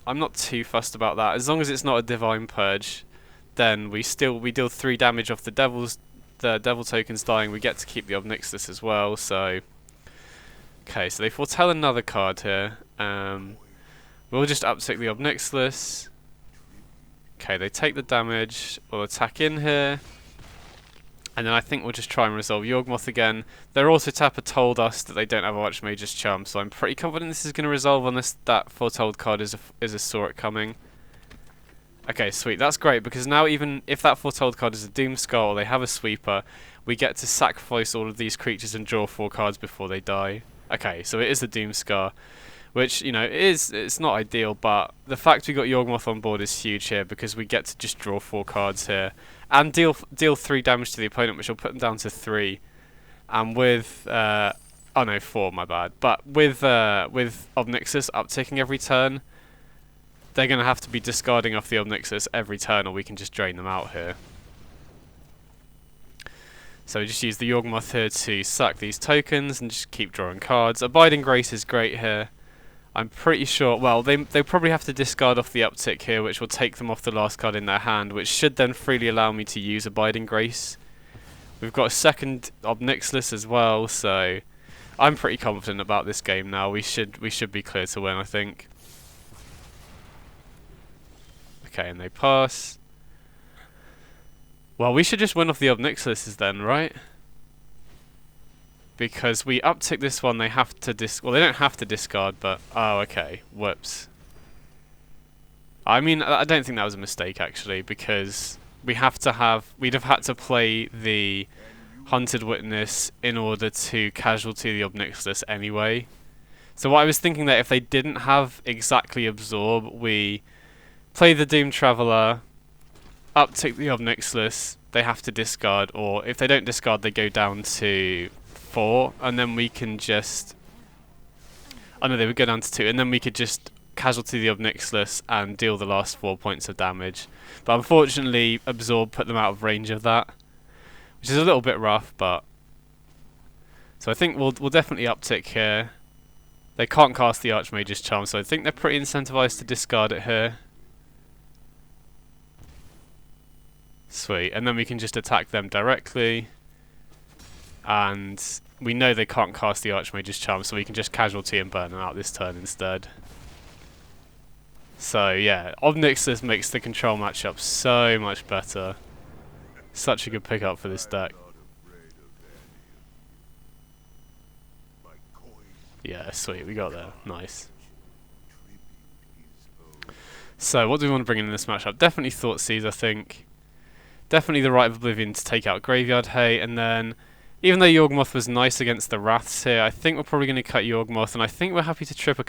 I'm not too fussed about that. As long as it's not a Divine Purge, then we deal 3 damage off the devil tokens dying. We get to keep the Ob Nixilis as well. So okay, so they foretell another card here. We'll just uptick the Ob Nixilis. Okay, they take the damage. We'll attack in here. And then I think we'll just try and resolve Yawgmoth again. Their auto-tapper told us that they don't have Archmage's Charm, so I'm pretty confident this is going to resolve unless that foretold card is a Saw It coming. Okay, sweet. That's great, because now even if that foretold card is a Doomskull or they have a Sweeper, we get to sacrifice all of these creatures and draw 4 cards before they die. Okay, so it is a Doomskull, which, you know, it's not ideal, but the fact we got Yawgmoth on board is huge here, because we get to just draw 4 cards here. And deal 3 damage to the opponent, which will put them down to 3. And with oh no, 4, my bad. But with Ob Nixilis upticking every turn, they're going to have to be discarding off the Ob Nixilis every turn, or we can just drain them out here. So we just use the Yawgmoth here to suck these tokens and just keep drawing cards. Abiding Grace is great here. I'm pretty sure, well, they probably have to discard off the uptick here, which will take them off the last card in their hand, which should then freely allow me to use Abiding Grace. We've got a second Ob Nixilis as well, so I'm pretty confident about this game now. We should be clear to win, I think. Okay, and they pass. Well, we should just win off the Ob Nixilises then, right? Because we uptick this one, they have to well, they don't have to discard, but oh, okay, whoops. I mean, I don't think that was a mistake actually, because we'd have had to play the Hunted Witness in order to casualty the Ob Nixilis anyway. So what I was thinking, that if they didn't have exactly Absorb, we play the Doom Traveller, uptick the Ob Nixilis, they have to discard, or if they don't discard, they go down to 4, and then we can just... oh no, they would go down to 2, and then we could just casualty the Ob Nixilis and deal the last 4 points of damage. But unfortunately, Absorb put them out of range of that, which is a little bit rough, but... so I think we'll definitely uptick here. They can't cast the Archmage's Charm, so I think they're pretty incentivized to discard it here. Sweet, and then we can just attack them directly. And we know they can't cast the Archmage's Charm, so we can just casualty and burn them out this turn instead. So yeah, Ob Nixilis makes the control matchup so much better. Such a good pickup for this deck. Yeah, sweet, we got there. Nice. So what do we want to bring in this matchup? Definitely Thoughtseize, I think. Definitely the Rite of Oblivion to take out Graveyard Hay, and then... even though Yawgmoth was nice against the Wraths here, I think we're probably going to cut Yawgmoth, and I think we're happy to trip a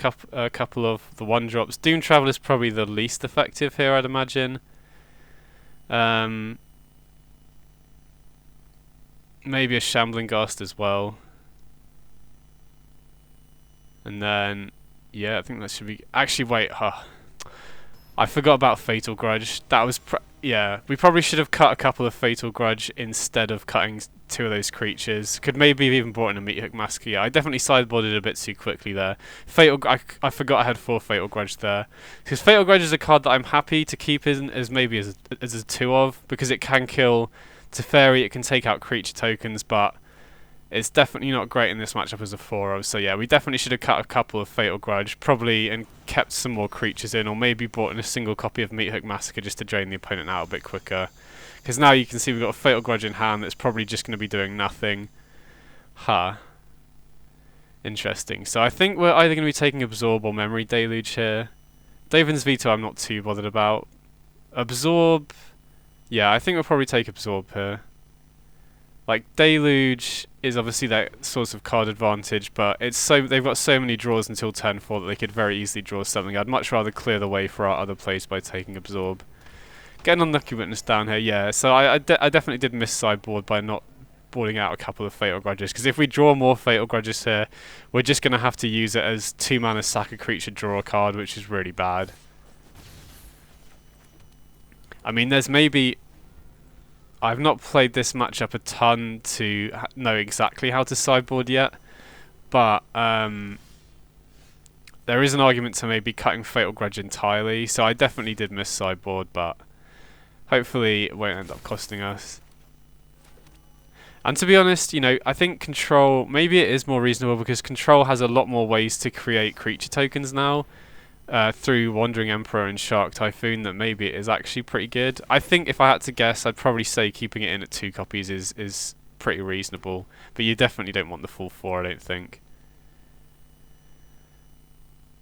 couple of the 1-drops. Doom Traveller is probably the least effective here, I'd imagine. Maybe a Shambling Ghast as well. And then, yeah, I think that should be... actually, wait, I forgot about Fatal Grudge. That was... yeah, we probably should have cut a couple of Fatal Grudge instead of cutting 2 of those creatures. Could maybe have even brought in a Meathook Massacre. Yeah, I definitely sideboarded a bit too quickly there. I forgot I had 4 Fatal Grudge there. Because Fatal Grudge is a card that I'm happy to keep as maybe as a 2 of, because it can kill Teferi, it can take out creature tokens, but it's definitely not great in this matchup as a 4 of. So yeah, we definitely should have cut a couple of Fatal Grudge, probably, and kept some more creatures in, or maybe brought in a single copy of Meathook Massacre just to drain the opponent out a bit quicker. Because now you can see we've got a Fatal Grudge in hand that's probably just going to be doing nothing. Interesting. So I think we're either going to be taking Absorb or Memory Deluge here. Davin's Veto I'm not too bothered about. Absorb... yeah, I think we'll probably take Absorb here. Like, Deluge is obviously that source of card advantage, but it's they've got so many draws until turn 4 that they could very easily draw something. I'd much rather clear the way for our other plays by taking Absorb. Getting Unlucky Witness down here, yeah. So I definitely did miss sideboard by not boarding out a couple of Fatal Grudges, because if we draw more Fatal Grudges here, we're just going to have to use it as 2 mana sack a creature, draw a card, which is really bad. I mean, there's maybe... I've not played this matchup a ton to know exactly how to sideboard yet, but there is an argument to maybe cutting Fatal Grudge entirely, so I definitely did miss sideboard, but hopefully it won't end up costing us. And to be honest, you know, I think Control, maybe it is more reasonable because Control has a lot more ways to create creature tokens now through Wandering Emperor and Shark Typhoon, that maybe it is actually pretty good. I think if I had to guess, I'd probably say keeping it in at 2 copies is pretty reasonable, but you definitely don't want the full 4, I don't think.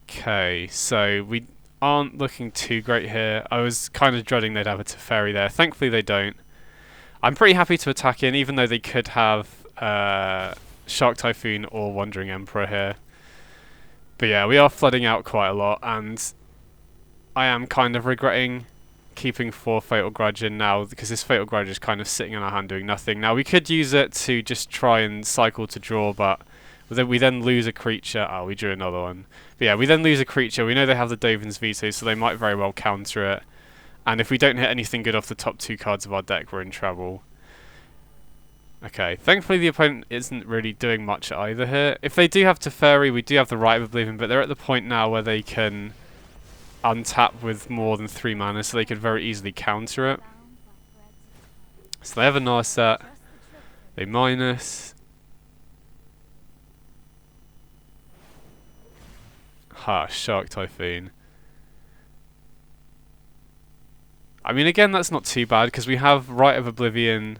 Okay, so we aren't looking too great here. I was kind of dreading they'd have a Teferi there. Thankfully they don't. I'm pretty happy to attack in, even though they could have Shark Typhoon or Wandering Emperor here. But yeah, we are flooding out quite a lot, and I am kind of regretting keeping 4 Fatal Grudge in now, because this Fatal Grudge is kind of sitting in our hand doing nothing. Now we could use it to just try and cycle to draw, but we then lose a creature. Oh, we drew another one. But yeah, we then lose a creature. We know they have the Dovin's Veto, so they might very well counter it. And if we don't hit anything good off the top 2 cards of our deck, we're in trouble. Okay, thankfully the opponent isn't really doing much either here. If they do have Teferi, we do have the Right of Oblivion, but they're at the point now where they can untap with more than 3 mana, so they could very easily counter it. So they have a Narset. They minus. Ha, Shark Typhoon. I mean, again, that's not too bad, because we have Right of Oblivion.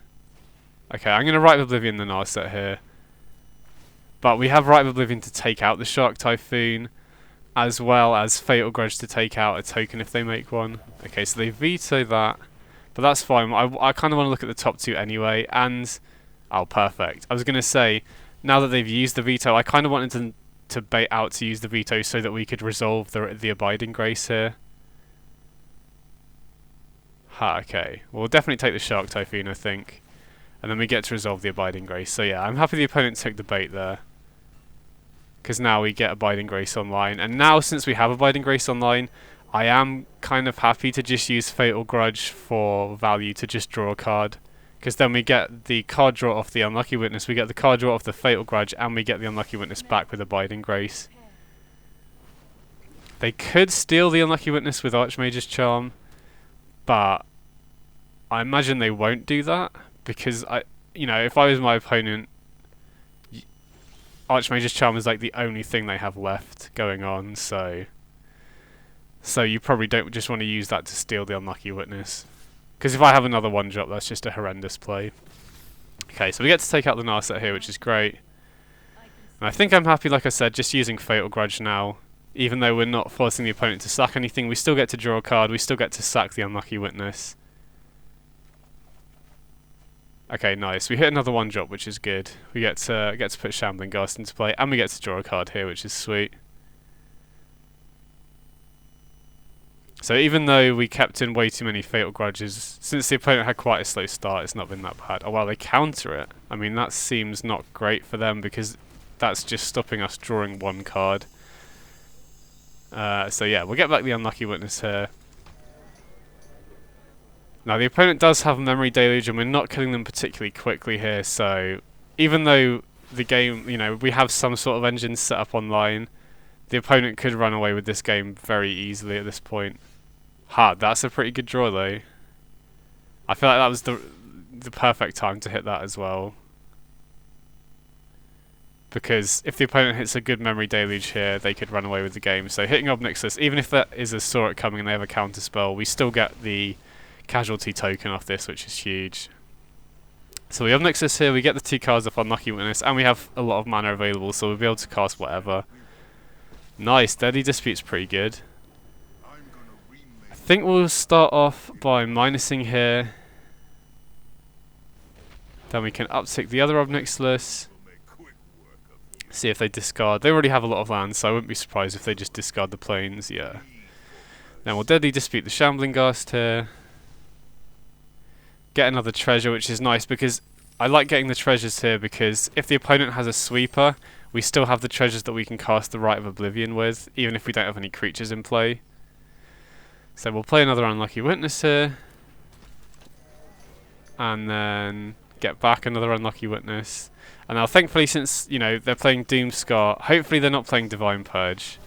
Okay, I'm going to Right of Oblivion the Narset here. But we have Right of Oblivion to take out the Shark Typhoon, as well as Fatal Grudge to take out a token if they make one. Okay, so they veto that, but that's fine. I kind of want to look at the top 2 anyway, and... Oh, perfect. I was going to say, now that they've used the veto, I kind of wanted to bait out to use the veto so that we could resolve the Abiding Grace here. Ha, okay. We'll definitely take the Shark Typhoon, I think. And then we get to resolve the Abiding Grace. So yeah, I'm happy the opponent took the bait there, because now we get Abiding Grace online. And now, since we have Abiding Grace online, I am kind of happy to just use Fatal Grudge for value to just draw a card. Because then we get the card draw off the Unlucky Witness, we get the card draw off the Fatal Grudge, and we get the Unlucky Witness back with Abiding Grace. They could steal the Unlucky Witness with Archmage's Charm, but I imagine they won't do that, because if I was my opponent, Archmage's Charm is like the only thing they have left going on, so you probably don't just want to use that to steal the Unlucky Witness. Because if I have another 1-drop, that's just a horrendous play. Okay, so we get to take out the Narset here, which is great. And I think I'm happy, like I said, just using Fatal Grudge now. Even though we're not forcing the opponent to sack anything, we still get to draw a card, we still get to sack the Unlucky Witness. Okay, nice. We hit another 1-drop, which is good. We get to put Shambling Ghast into play, and we get to draw a card here, which is sweet. So even though we kept in way too many Fatal Grudges, since the opponent had quite a slow start, it's not been that bad. Oh well, they counter it. I mean, that seems not great for them, because that's just stopping us drawing 1 card. So yeah, we'll get back the Unlucky Witness here. Now the opponent does have Memory Deluge, and we're not killing them particularly quickly here, so even though the game, we have some sort of engine set up online, the opponent could run away with this game very easily at this point. Ha, that's a pretty good draw though. I feel like that was the perfect time to hit that as well. Because if the opponent hits a good Memory Deluge here, they could run away with the game. So hitting Ob Nixilis, even if that is a Saw It Coming and they have a counter spell, we still get the casualty token off this, which is huge. So we have Nixilis here, we get the 2 cards off Unlucky Witness, and we have a lot of mana available, so we'll be able to cast whatever. Nice, Deadly Dispute's pretty good. I think we'll start off by minusing here. Then we can uptick the other Ob Nixilis. See if they discard. They already have a lot of lands, so I wouldn't be surprised if they just discard the plains, yeah. Then we'll Deadly Dispute the Shambling Ghast here. Get another treasure, which is nice, because I like getting the treasures here, because if the opponent has a sweeper, we still have the treasures that we can cast the Right of Oblivion with, even if we don't have any creatures in play. So we'll play another Unlucky Witness here. and then get back another Unlucky Witness. And now, thankfully, since, you know, they're playing Doomscar, hopefully they're not playing Divine Purge.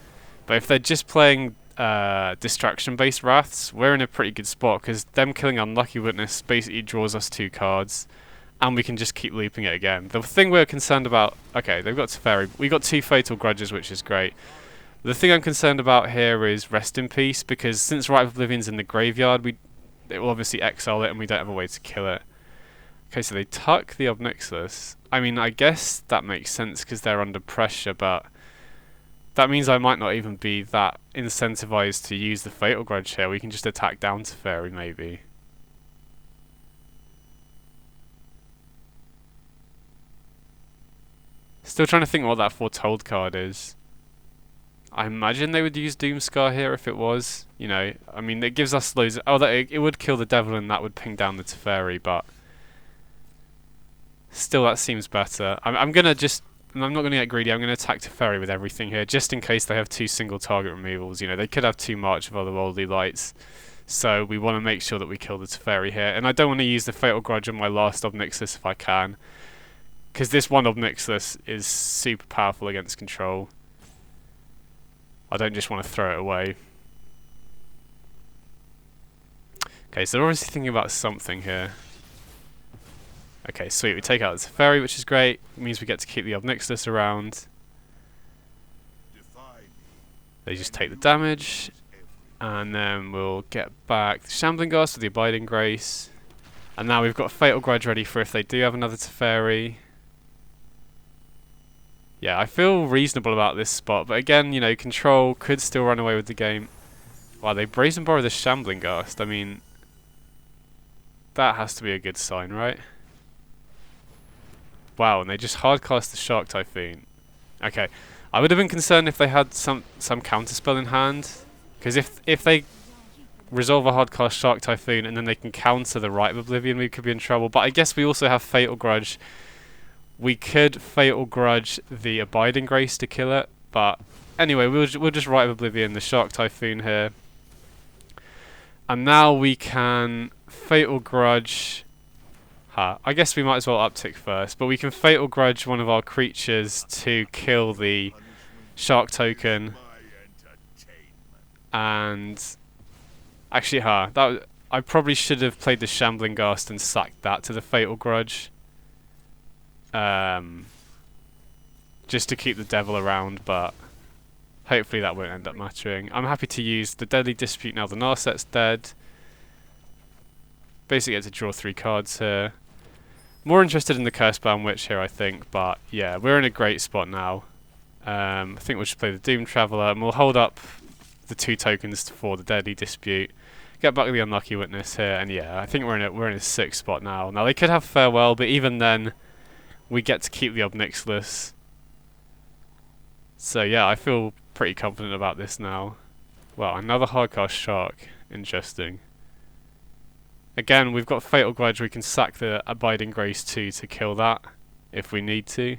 But if they're just playing Distraction-based Wraths, we're in a pretty good spot, because them killing Unlucky Witness basically draws us 2 cards, and we can just keep looping it again. The thing we're concerned about... Okay, they've got Teferi. We got 2 Fatal Grudges, which is great. The thing I'm concerned about here is Rest in Peace, because since Rite of Oblivion's in the graveyard, it will obviously exile it, and we don't have a way to kill it. Okay, so they tuck the Obnixilis. I mean, I guess that makes sense because they're under pressure, but that means I might not even be that incentivized to use the Fatal Grudge here. We can just attack down to Fairy, maybe. Still trying to think what that Foretold card is. I imagine they would use Doomscar here if it was. You know, I mean, it gives us loads... Oh, it would kill the Devil and that would ping down the Teferi, but... Still, that seems better. I'm going to just... I'm not going to get greedy. I'm going to attack Teferi with everything here, just in case they have 2 single target removals. You know, they could have 2 March of Otherworldly Lights. So we want to make sure that we kill the Teferi here. And I don't want to use the Fatal Grudge on my last Obnixilis if I can. Because this one Obnixilis is super powerful against control. I don't just want to throw it away. Okay, so they're obviously thinking about something here. Okay, sweet. We take out the Teferi, which is great. It means we get to keep the Obnixilis around. They just take the damage. And then we'll get back the Shambling Ghast with the Abiding Grace. And now we've got a Fatal Grudge ready for if they do have another Teferi. Yeah, I feel reasonable about this spot. But again, you know, control could still run away with the game. Wow, they Brazen Borrow the Shambling Ghast. I mean, that has to be a good sign, right? Wow, and they just hardcast the Shark Typhoon. Okay, I would have been concerned if they had some counterspell in hand, because if they resolve a hardcast Shark Typhoon and then they can counter the Rite of Oblivion, we could be in trouble. But I guess we also have Fatal Grudge. We could Fatal Grudge the Abiding Grace to kill it, but anyway, we'll just Rite of Oblivion the Shark Typhoon here, and now we can Fatal Grudge. I guess we might as well uptick first, but we can Fatal Grudge one of our creatures to kill the Shark token. And actually, I probably should have played the Shambling Ghast and sacked that to the Fatal Grudge. Just to keep the Devil around, but hopefully that won't end up mattering. I'm happy to use the Deadly Dispute now the Narset's dead. Basically get to draw 3 cards here. More interested in the Cursebound Witch here, I think, but yeah, we're in a great spot now. I think we'll just play the Doom Traveller, and we'll hold up the 2 tokens for the Deadly Dispute. Get back the Unlucky Witness here, and yeah, I think we're in a 6 spot now. Now they could have Farewell, but even then, we get to keep the Obnixilis. So yeah, I feel pretty confident about this now. Well, another hardcast Shark. Interesting. Again, we've got Fatal Grudge, we can sack the Abiding Grace too to kill that, if we need to.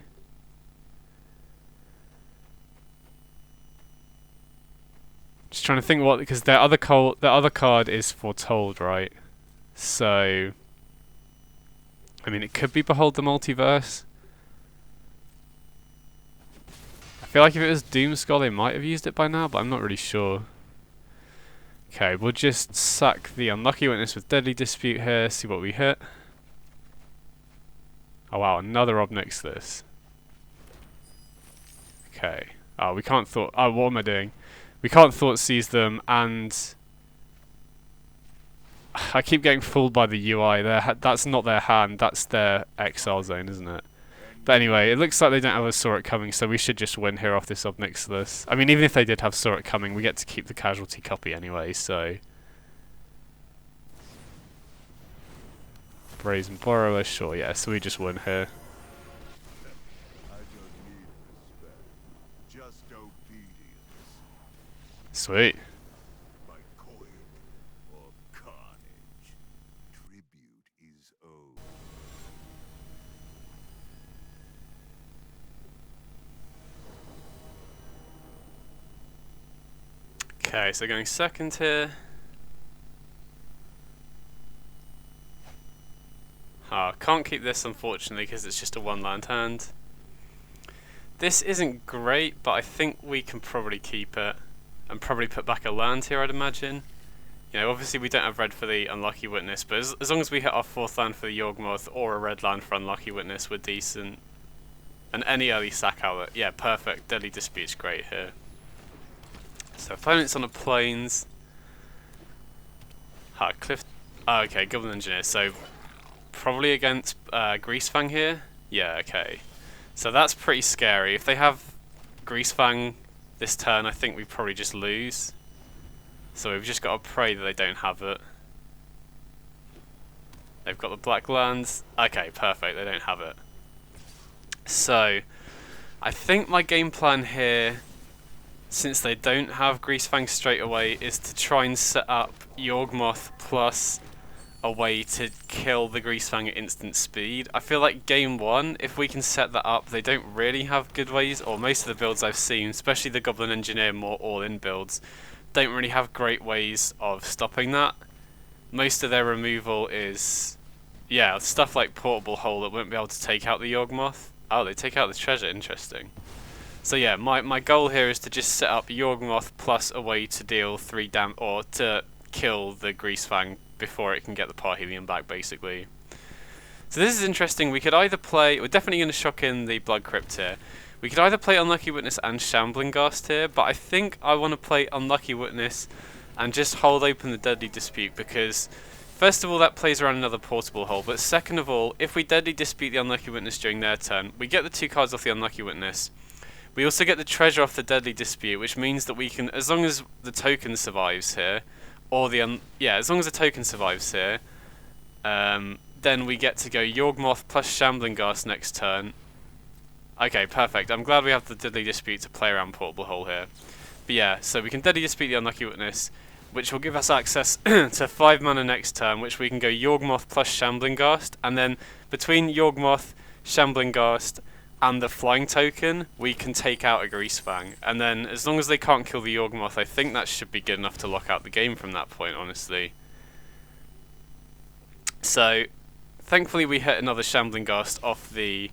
Just trying to think what, because their other card is Foretold, right? So, I mean, it could be Behold the Multiverse. I feel like if it was Doomskull, they might have used it by now, but I'm not really sure. Okay, we'll just sack the Unlucky Witness with Deadly Dispute here, see what we hit. Oh wow, another Obnixilis. Okay. Oh, we can't thought... Oh, what am I doing? We can't Thought Seize them, and... I keep getting fooled by the UI. That's not their hand, that's their exile zone, isn't it? But anyway, it looks like they don't have a Saw It Coming, so we should just win here off this Obnixilis. I mean, even if they did have Saw It Coming, we get to keep the casualty copy anyway, so... Brazen Borrower, sure, yeah, so we just win here. Sweet. Okay, so going second here. Can't keep this unfortunately because it's just a 1-land hand. This isn't great, but I think we can probably keep it and probably put back a land here, I'd imagine. You know, obviously we don't have red for the Unlucky Witness, but as long as we hit our 4th land for the Yawgmoth or a red land for Unlucky Witness, we're decent. And any early sack outlet, yeah, perfect. Deadly Dispute's great here. So opponent's on the plains. Cliff. Oh, okay, Goblin Engineer. So probably against Greasefang here. Yeah, okay. So that's pretty scary. If they have Greasefang this turn, I think we probably just lose. So we've just got to pray that they don't have it. They've got the black lands. Okay, perfect. They don't have it. So I think my game plan here, since they don't have Greasefang straight away, is to try and set up Yawgmoth plus a way to kill the Greasefang at instant speed. I feel like game 1, if we can set that up, they don't really have good ways, or most of the builds I've seen, especially the Goblin Engineer more all-in builds, don't really have great ways of stopping that. Most of their removal is, yeah, stuff like Portable Hole that won't be able to take out the Yawgmoth. Oh, they take out the treasure, interesting. So yeah, my goal here is to just set up Yawgmoth plus a way to deal 3 or to kill the Greasefang before it can get the Parhelion back, basically. So this is interesting. We could either play, we're definitely going to shock in the Blood Crypt here. We could either play Unlucky Witness and Shambling Ghast here, but I think I want to play Unlucky Witness and just hold open the Deadly Dispute, because first of all that plays around another Portable Hole, but second of all, if we Deadly Dispute the Unlucky Witness during their turn, we get the 2 cards off the Unlucky Witness. We also get the treasure off the Deadly Dispute, which means that we can, as long as the token survives here, or the as long as the token survives here, then we get to go Yawgmoth plus Shambling Ghast next turn. Okay, perfect. I'm glad we have the Deadly Dispute to play around Portable Hole here. But yeah, so we can Deadly Dispute the Unlucky Witness, which will give us access to 5 mana next turn, which we can go Yawgmoth plus Shambling Ghast, and then between Yawgmoth, Shambling Ghast, and the flying token, we can take out a Greasefang. And then, as long as they can't kill the Yawgmoth, I think that should be good enough to lock out the game from that point, honestly. So, thankfully we hit another Shambling Ghast off the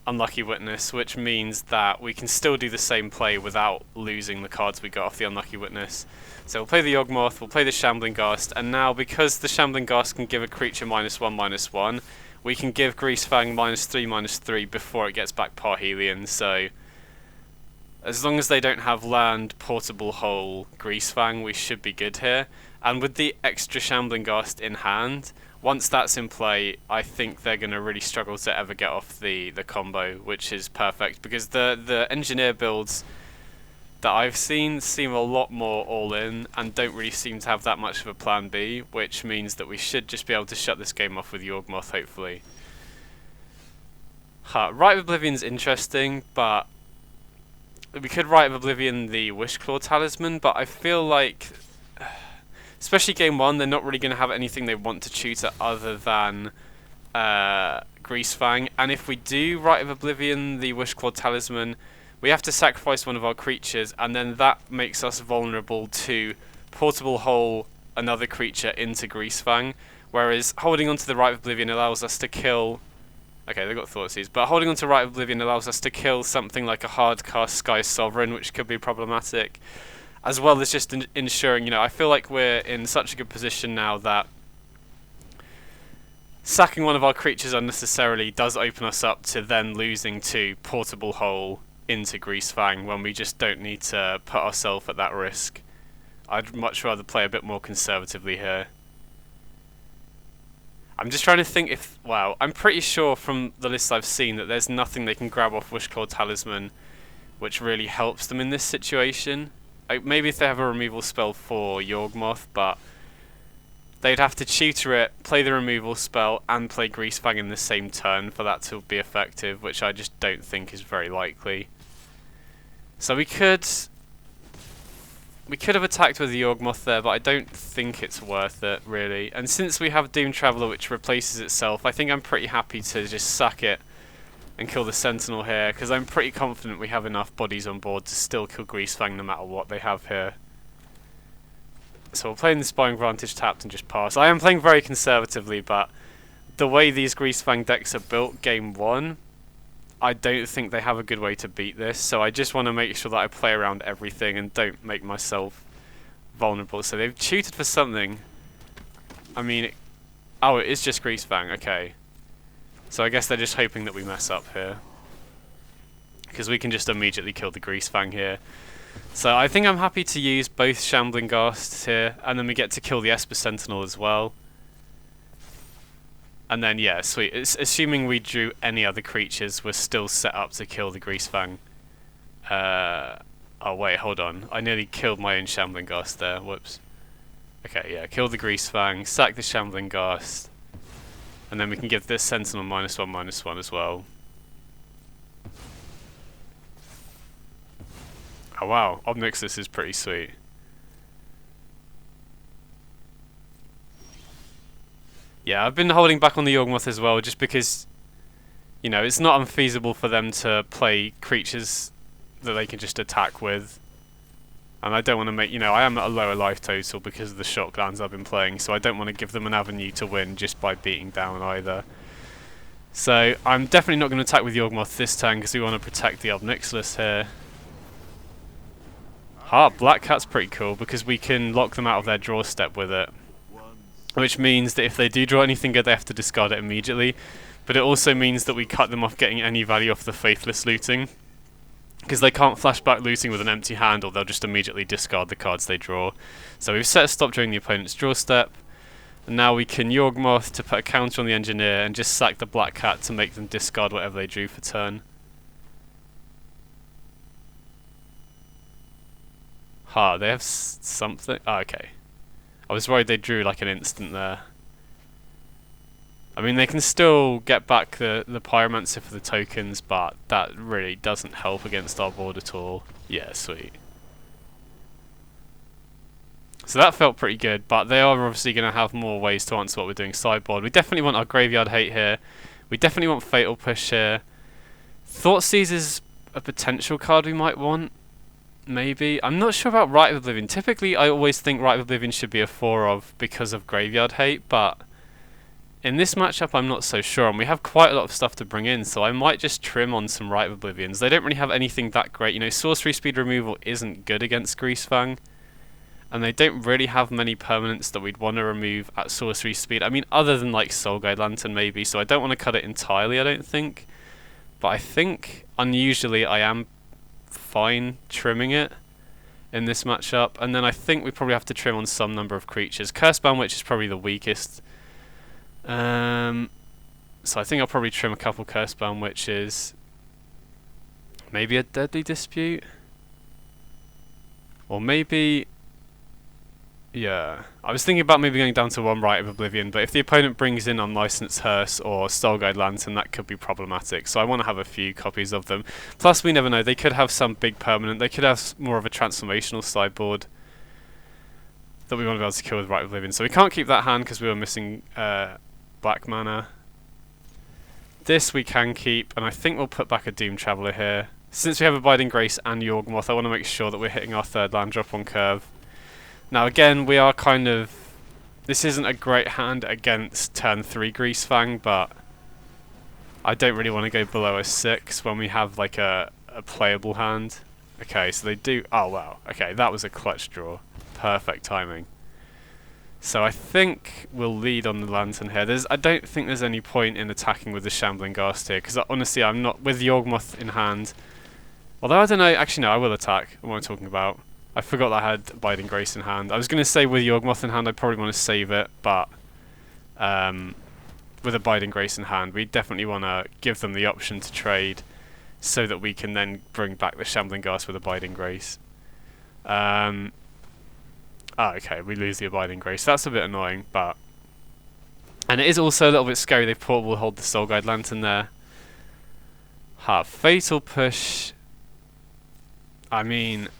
Unlucky Witness, which means that we can still do the same play without losing the cards we got off the Unlucky Witness. So we'll play the Yawgmoth, we'll play the Shambling Ghast, and now because the Shambling Ghast can give a creature -1/-1, we can give Greasefang -3/-3 before it gets back Parhelion. So as long as they don't have land, Portable Hole, Greasefang, we should be good here. And with the extra Shambling Ghast in hand, once that's in play, I think they're going to really struggle to ever get off the combo, which is perfect, because the engineer builds that I've seen seem a lot more all-in and don't really seem to have that much of a plan B, which means that we should just be able to shut this game off with Yawgmoth, hopefully. Rite of Oblivion's interesting, but we could Rite of Oblivion the Wishclaw Talisman, but I feel like, especially game 1, they're not really going to have anything they want to tutor other than Greasefang, and if we do Rite of Oblivion the Wishclaw Talisman, we have to sacrifice one of our creatures, and then that makes us vulnerable to Portable Hole another creature into Greasefang, whereas holding onto the Rite of Oblivion allows us to kill... Okay, they've got Thoughtseize, but holding onto Rite of Oblivion allows us to kill something like a hard cast Sky Sovereign, which could be problematic, as well as just ensuring, you know, I feel like we're in such a good position now that sacking one of our creatures unnecessarily does open us up to then losing to Portable Hole into Greasefang when we just don't need to put ourselves at that risk. I'd much rather play a bit more conservatively here. I'm just trying to think if... Wow, I'm pretty sure from the list I've seen that there's nothing they can grab off Wishclaw Talisman which really helps them in this situation. Maybe if they have a removal spell for Yawgmoth, but they'd have to tutor it, play the removal spell, and play Greasefang in the same turn for that to be effective, which I just don't think is very likely. So we could have attacked with the Yawgmoth there, but I don't think it's worth it, really. And since we have Doom Traveller, which replaces itself, I think I'm pretty happy to just sack it and kill the Sentinel here, because I'm pretty confident we have enough bodies on board to still kill Greasefang no matter what they have here. So we'll play in the Sparring Vantage tapped and just pass. I am playing very conservatively, but the way these Greasefang decks are built game 1, I don't think they have a good way to beat this, so I just want to make sure that I play around everything and don't make myself vulnerable. So they've tutored for something. I mean, oh, it is just Greasefang, okay. So I guess they're just hoping that we mess up here, because we can just immediately kill the Greasefang here. So I think I'm happy to use both Shambling Ghasts here, and then we get to kill the Esper Sentinel as well. And then, yeah, sweet. Assuming we drew any other creatures, we're still set up to kill the Greasefang. Oh wait, hold on. I nearly killed my own Shambling Ghast there. Whoops. Okay, yeah, kill the Greasefang, sack the Shambling Ghast, and then we can give this Sentinel -1/-1 as well. Oh wow, Obnixis is pretty sweet. Yeah, I've been holding back on the Yawgmoth as well, just because, you know, it's not unfeasible for them to play creatures that they can just attack with. And I don't want to make, you know, I am at a lower life total because of the shock lands I've been playing, so I don't want to give them an avenue to win just by beating down either. So I'm definitely not going to attack with Yawgmoth this turn because we want to protect the Obnixilus here. Black Cat's pretty cool because we can lock them out of their draw step with it. Which means that if they do draw anything good, they have to discard it immediately. But it also means that we cut them off getting any value off the Faithless looting, because they can't flashback looting with an empty hand, or they'll just immediately discard the cards they draw. So we've set a stop during the opponent's draw step, and now we can Yawgmoth to put a counter on the Engineer and just sack the Black Cat to make them discard whatever they drew for turn. They have something. Oh, okay. I was worried they drew like an instant there. I mean, they can still get back the Pyromancer for the tokens, but that really doesn't help against our board at all. Yeah, sweet. So that felt pretty good, but they are obviously going to have more ways to answer what we're doing sideboard. We definitely want our Graveyard Hate here. We definitely want Fatal Push here. Thoughtseize is a potential card we might want. Maybe. I'm not sure about Rite of Oblivion. Typically, I always think Rite of Oblivion should be a 4-of because of Graveyard Hate, but in this matchup, I'm not so sure, and we have quite a lot of stuff to bring in, so I might just trim on some Rite of Oblivions. They don't really have anything that great. You know, Sorcery Speed removal isn't good against Greasefang, and they don't really have many permanents that we'd want to remove at Sorcery Speed. I mean, other than, like, Soul Guide Lantern, maybe, so I don't want to cut it entirely, I don't think. But I think, unusually, I am fine trimming it in this matchup, and then I think we probably have to trim on some number of creatures. Cursebound Witch is probably the weakest, so I think I'll probably trim a couple Cursebound Witches, maybe a Deadly Dispute, or maybe, yeah, I was thinking about maybe going down to 1 Rite of Oblivion, but if the opponent brings in Unlicensed Hearse or Soul Guide Lantern, that could be problematic, so I want to have a few copies of them. Plus, we never know, they could have some big permanent, they could have more of a transformational sideboard that we want to be able to kill with Rite of Oblivion, so we can't keep that hand because we were missing black mana. This we can keep, and I think we'll put back a Doom Traveller here. Since we have Abiding Grace and Yawgmoth, I want to make sure that we're hitting our 3rd land drop on curve. Now again, we are kind of... This isn't a great hand against turn 3 Greasefang, but I don't really want to go below a 6 when we have like a playable hand. Okay, so they do... Oh wow, okay, that was a clutch draw. Perfect timing. So I think we'll lead on the Lantern here. I don't think there's any point in attacking with the Shambling Ghast here, because honestly I'm not... With Yawgmoth in hand... Although I don't know... Actually no, I will attack. What am I talking about? I forgot that I had Abiding Grace in hand. I was going to say with Yawgmoth in hand I'd probably want to save it, but with Abiding Grace in hand we definitely want to give them the option to trade so that we can then bring back the Shambling Ghast with Abiding Grace. Okay, we lose the Abiding Grace. That's a bit annoying, but... And it is also a little bit scary they portable hold the Soul Guide Lantern there. Fatal Push... I mean...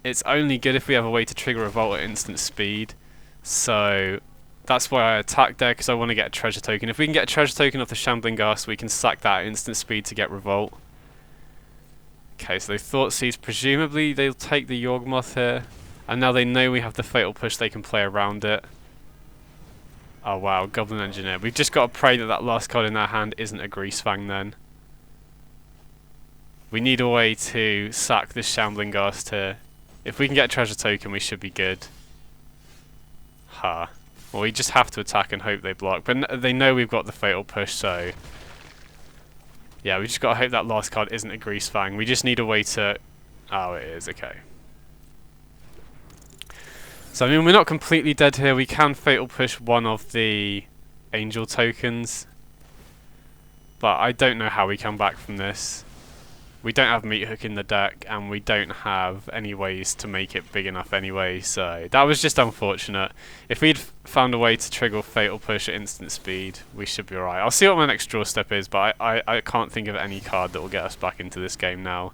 It's only good if we have a way to trigger Revolt at instant speed, so that's why I attack there, because I want to get a treasure token. If we can get a treasure token off the Shambling Ghast, we can sack that at instant speed to get Revolt. Okay, so they Thoughtseize. Presumably they'll take the Yawgmoth here, and now they know we have the Fatal Push, they can play around it. Oh wow, Goblin Engineer. We've just got to pray that that last card in our hand isn't a Greasefang then. We need a way to sack this Shambling Ghast here. If we can get a treasure token, we should be good. Ha. Well, we just have to attack and hope they block. But they know we've got the Fatal Push, so... yeah, we just got to hope that last card isn't a Greasefang. We just need a way to... oh, it is, okay. So, I mean, we're not completely dead here. We can Fatal Push one of the Angel tokens. But I don't know how we come back from this. We don't have Meat Hook in the deck, and we don't have any ways to make it big enough anyway, so that was just unfortunate. If we'd found a way to trigger Fatal Push at instant speed, we should be alright. I'll see what my next draw step is, but I can't think of any card that will get us back into this game now.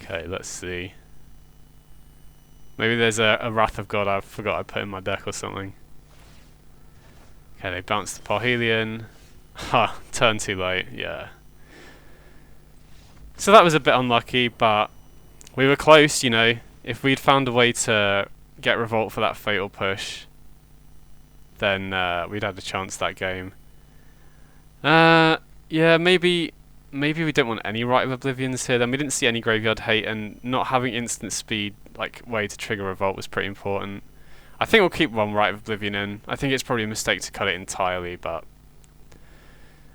Okay, let's see. Maybe there's a Wrath of God I forgot I put in my deck or something. Okay, they bounced the Parhelion. Ha, turn too late, yeah. So that was a bit unlucky, but we were close, you know. If we'd found a way to get Revolt for that Fatal Push, then we'd had a chance that game. Yeah, maybe we don't want any Rite of Oblivions here. Then we didn't see any Graveyard Hate, and not having instant speed, like, way to trigger Revolt was pretty important. I think we'll keep one Rite of Oblivion in. I think it's probably a mistake to cut it entirely, but...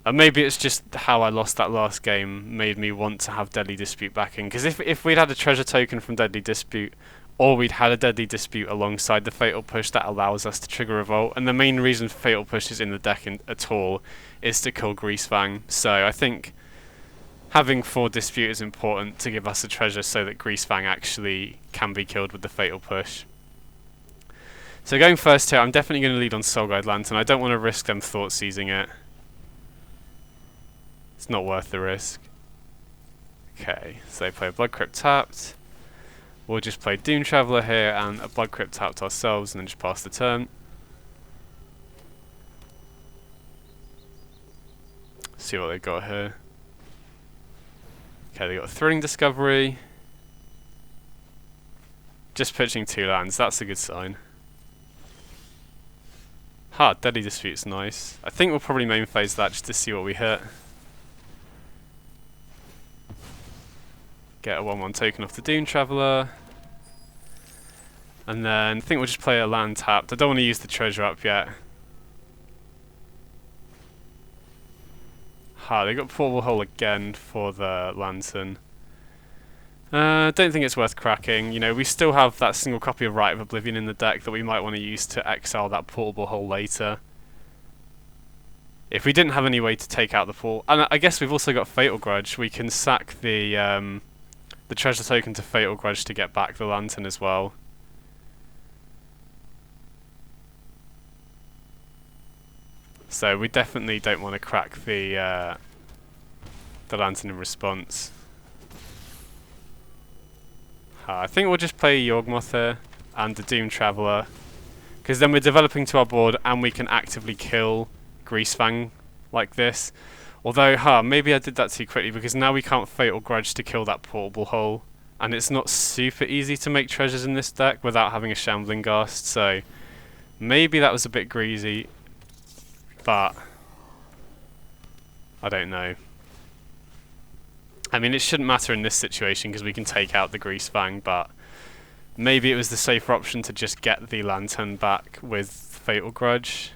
and maybe it's just how I lost that last game made me want to have Deadly Dispute back in. Because if we'd had a treasure token from Deadly Dispute, or we'd had a Deadly Dispute alongside the Fatal Push, that allows us to trigger Revolt. And the main reason Fatal Push is in the deck at all is to kill Greasefang. So I think having 4 Dispute is important to give us a treasure so that Greasefang actually can be killed with the Fatal Push. So going first here, I'm definitely going to lead on Soulguide Lantern. I don't want to risk them Thought Seizing it. It's not worth the risk. Okay, so they play a Blood Crypt tapped. We'll just play Doom Traveller here and a Blood Crypt tapped ourselves and then just pass the turn. See what they've got here. Okay, they got Thrilling Discovery. Just pitching 2 lands, that's a good sign. Ha, Deadly Dispute's nice. I think we'll probably main phase that just to see what we hit. Get a 1/1 token off the Doom Traveller. And then I think we'll just play a land tapped. I don't want to use the treasure up yet. Ha, they got Portable Hole again for the Lantern. Don't think it's worth cracking. You know, we still have that single copy of Rite of Oblivion in the deck that we might want to use to exile that Portable Hole later. If we didn't have any way to take out the port, and I guess we've also got Fatal Grudge. We can sack the treasure token to Fatal Grudge to get back the Lantern as well. So we definitely don't want to crack the Lantern in response. I think we'll just play Yawgmoth here and the Doom Traveller, because then we're developing to our board and we can actively kill Greasefang like this. Although, maybe I did that too quickly, because now we can't Fatal Grudge to kill that Portable Hole, and it's not super easy to make treasures in this deck without having a Shambling Ghast, so maybe that was a bit greasy, but I don't know. I mean, it shouldn't matter in this situation because we can take out the Greasefang, but maybe it was the safer option to just get the Lantern back with Fatal Grudge.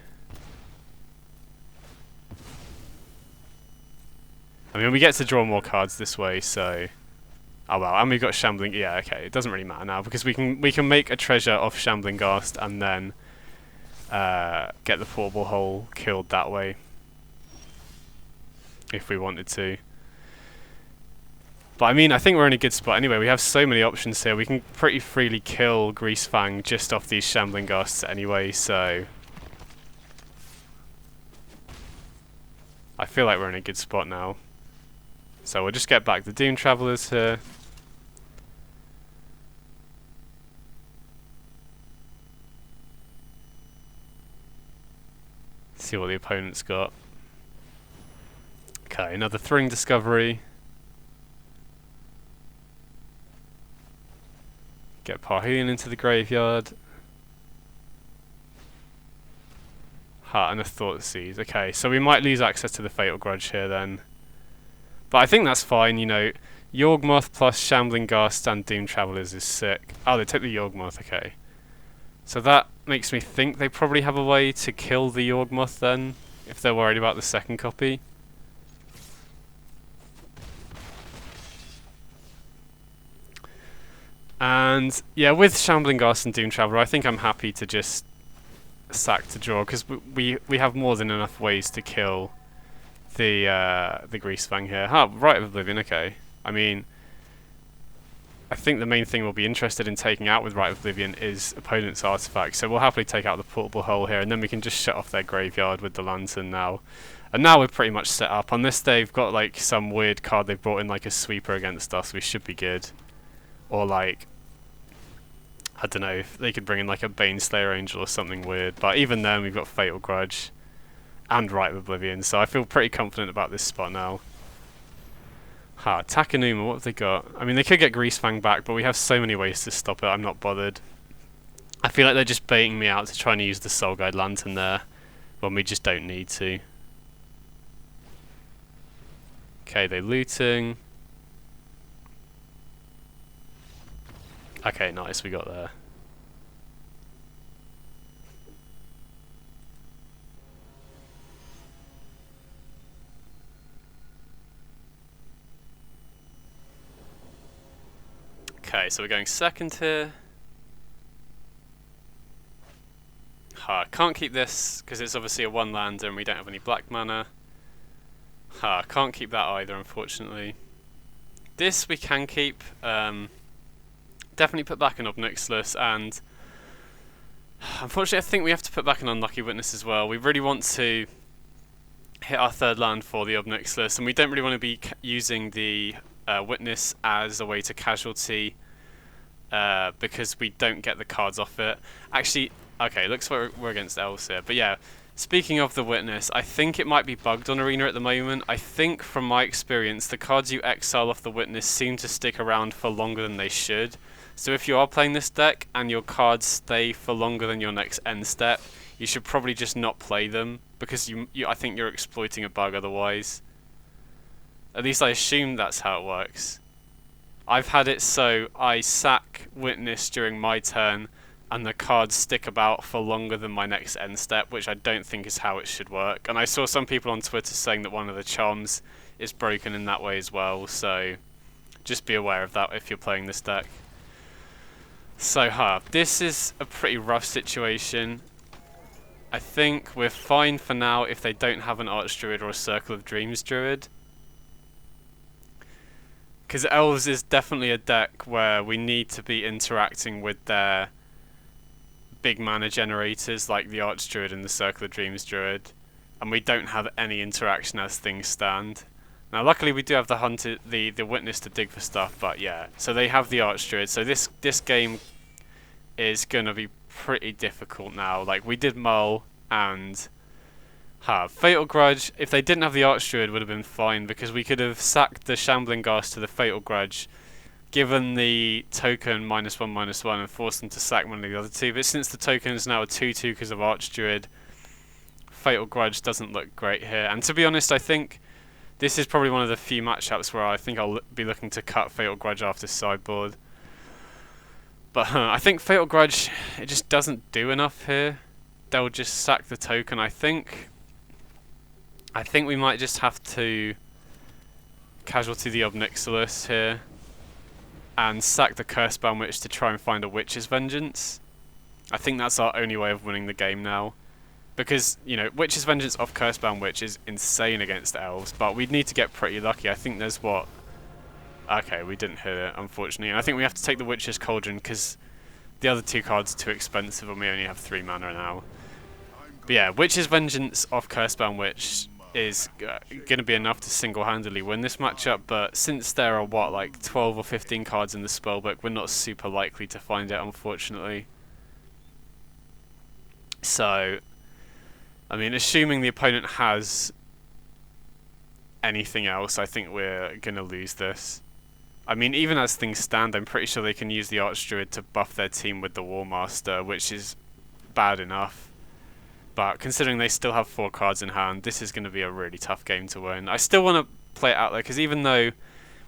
I mean, we get to draw more cards this way, so... oh well, and we've got Shambling... yeah, okay, it doesn't really matter now, because we can make a treasure off Shambling Ghast and then get the Portable Hole killed that way, if we wanted to. But I mean, I think we're in a good spot anyway. We have so many options here. We can pretty freely kill Greasefang just off these Shambling Ghasts anyway, so... I feel like we're in a good spot now. So we'll just get back the Doom Travellers here. See what the opponent's got. Okay, another Thrilling Discovery. Get Parhelion into the graveyard. Heart and a Thoughtseize. Okay, so we might lose access to the Fatal Grudge here then. But I think that's fine, you know. Yawgmoth plus Shambling Ghast and Doom Travelers is sick. Oh, they took the Yawgmoth, okay. So that makes me think they probably have a way to kill the Yawgmoth then, if they're worried about the second copy. And yeah, with Shambling Ghast and Doom Traveler, I think I'm happy to just sack to draw, because we have more than enough ways to kill the Greasefang here. Rite of Oblivion, okay. I mean, I think the main thing we'll be interested in taking out with Rite of Oblivion is opponent's artifacts, so we'll happily take out the Portable Hole here, and then we can just shut off their graveyard with the Lantern now. And now we're pretty much set up. Unless they've got like some weird card they've brought in, like a sweeper against us, we should be good. Or like, I don't know, if they could bring in like a Baneslayer Angel or something weird. But even then, we've got Fatal Grudge and Rite of Oblivion, so I feel pretty confident about this spot now. Takenuma, what have they got? I mean, they could get Greasefang back, but we have so many ways to stop it, I'm not bothered. I feel like they're just baiting me out to try and use the Soul Guide Lantern there, when we just don't need to. Okay, they're looting. Okay, nice, we got there. Okay, so we're going second here. Can't keep this because it's obviously a one lander and we don't have any black mana. Can't keep that either, unfortunately. This we can keep. Definitely put back an Obnixilis, and unfortunately I think we have to put back an Unlucky Witness as well. We really want to hit our third land for the Obnixilis, and we don't really want to be using the Witness as a way to casualty because we don't get the cards off it. Actually, okay, looks like we're against Elves here, but yeah. Speaking of the Witness, I think it might be bugged on Arena at the moment. I think, from my experience, the cards you exile off the Witness seem to stick around for longer than they should. So if you are playing this deck and your cards stay for longer than your next end step, you should probably just not play them, because I think you're exploiting a bug otherwise. At least I assume that's how it works. I've had it so I sack Witness during my turn, and the cards stick about for longer than my next end step, which I don't think is how it should work. And I saw some people on Twitter saying that one of the charms is broken in that way as well, so just be aware of that if you're playing this deck. So, this is a pretty rough situation. I think we're fine for now if they don't have an Archdruid or a Circle of Dreams Druid. Because Elves is definitely a deck where we need to be interacting with their big mana generators like the Archdruid and the Circle of Dreams Druid, and we don't have any interaction as things stand. Now luckily we do have the Witness to dig for stuff, but yeah, so they have the Archdruid, so this game is gonna be pretty difficult now. Like, we did Mull and Fatal Grudge. If they didn't have the Archdruid, would have been fine, because we could have sacked the Shambling Ghast to the Fatal Grudge, given the token -1/-1 and forced them to sack one of the other two. But since the token is now a 2/2 because of Archdruid, Fatal Grudge doesn't look great here. And to be honest, I think this is probably one of the few matchups where I think I'll be looking to cut Fatal Grudge after sideboard. But I think Fatal Grudge, it just doesn't do enough here. They'll just sack the token, I think. I think we might just have to casualty the Obnixilis here and sack the Cursebound Witch to try and find a Witch's Vengeance. I think that's our only way of winning the game now. Because, you know, Witch's Vengeance off Cursebound Witch is insane against Elves, but we'd need to get pretty lucky. I think there's what... Okay, we didn't hit it, unfortunately. And I think we have to take the Witch's Cauldron because the other two cards are too expensive and we only have 3 mana now. But yeah, Witch's Vengeance off Cursebound Witch is going to be enough to single-handedly win this matchup, but since there are, what, like 12 or 15 cards in the spellbook, we're not super likely to find it, unfortunately. So, I mean, assuming the opponent has anything else, I think we're going to lose this. I mean, even as things stand, I'm pretty sure they can use the Archdruid to buff their team with the War Master, which is bad enough. But considering they still have 4 cards in hand, this is going to be a really tough game to win. I still want to play it out there, because even though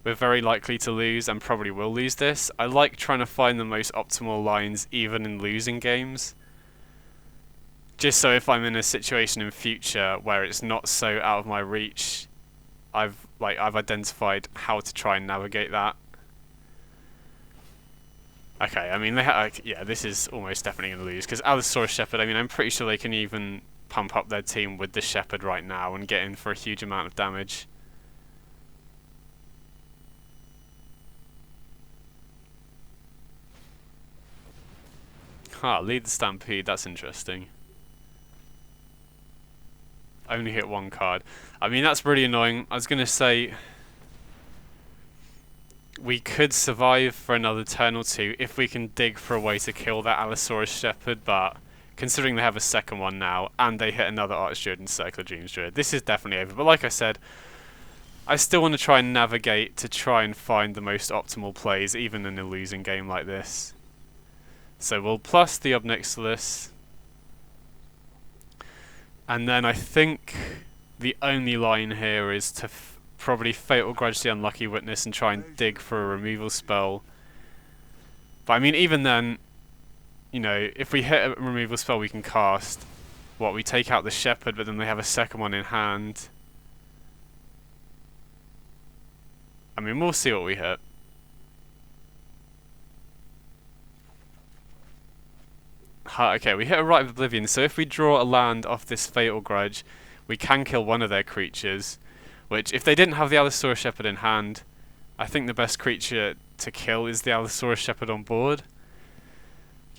we're very likely to lose and probably will lose this, I like trying to find the most optimal lines even in losing games. Just so if I'm in a situation in future where it's not so out of my reach, I've identified how to try and navigate that. Okay, I mean, yeah, this is almost definitely going to lose, because Allosaurus Shepherd, I mean, I'm pretty sure they can even pump up their team with the Shepherd right now and get in for a huge amount of damage. Lead the Stampede, that's interesting. Only hit 1 card. I mean, that's really annoying. I was going to say we could survive for another turn or 2 if we can dig for a way to kill that Allosaurus Shepherd, but considering they have a second one now and they hit another Archdruid and Circle of Dreams Druid, this is definitely over. But like I said, I still want to try and navigate to try and find the most optimal plays even in a losing game like this. So we'll plus the Obnixilis. And then I think the only line here is to probably Fatal Grudge the Unlucky Witness and try and dig for a removal spell. But I mean, even then, you know, if we hit a removal spell we can cast, we take out the Shepherd, but then they have a second one in hand. I mean, we'll see what we hit. Okay, we hit a Rite of Oblivion, so if we draw a land off this Fatal Grudge, we can kill one of their creatures, which, if they didn't have the Allosaurus Shepherd in hand, I think the best creature to kill is the Allosaurus Shepherd on board.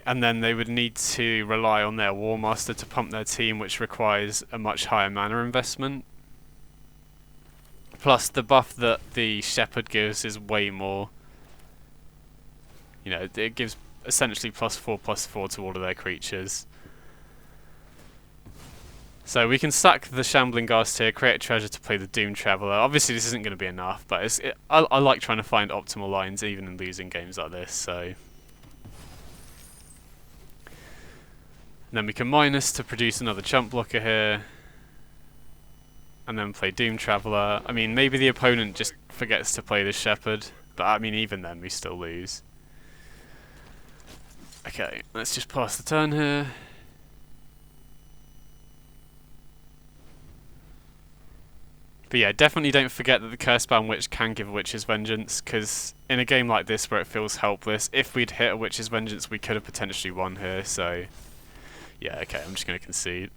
And then they would need to rely on their War Master to pump their team, which requires a much higher mana investment. Plus, the buff that the Shepherd gives is way more. You know, it gives essentially +4/+4 to all of their creatures. So we can sack the Shambling Ghast here, create a treasure to play the Doom Traveller. Obviously this isn't going to be enough, but I like trying to find optimal lines even in losing games like this. So, and then we can minus to produce another chump blocker here, and then play Doom Traveller. I mean, maybe the opponent just forgets to play the Shepherd, but I mean, even then we still lose. Okay, let's just pass the turn here. But yeah, definitely don't forget that the Cursebound Witch can give a Witch's Vengeance, because in a game like this where it feels helpless, if we'd hit a Witch's Vengeance we could have potentially won here, so yeah, okay, I'm just going to concede.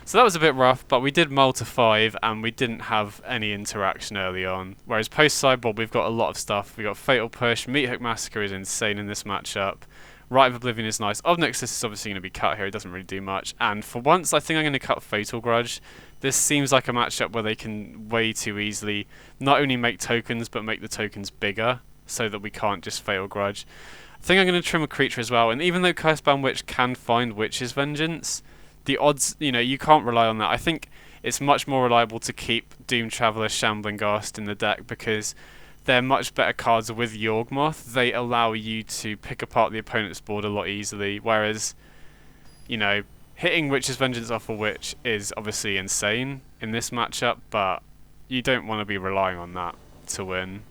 So that was a bit rough, but we did mull to 5 and we didn't have any interaction early on. Whereas post-sideboard we've got a lot of stuff. We've got Fatal Push, Meathook Massacre is insane in this matchup. Rite of Oblivion is nice. Obnixilis is obviously going to be cut here, it doesn't really do much. And for once I think I'm going to cut Fatal Grudge. This seems like a matchup where they can way too easily not only make tokens, but make the tokens bigger, so that we can't just Fatal Grudge. I think I'm going to trim a creature as well, and even though Cursebound Witch can find Witch's Vengeance, the odds, you know, you can't rely on that. I think it's much more reliable to keep Doom Traveller, Shambling Ghast in the deck, because they're much better cards with Yawgmoth. They allow you to pick apart the opponent's board a lot easily, whereas, you know, hitting Witch's Vengeance off a Witch is obviously insane in this matchup, but you don't want to be relying on that to win.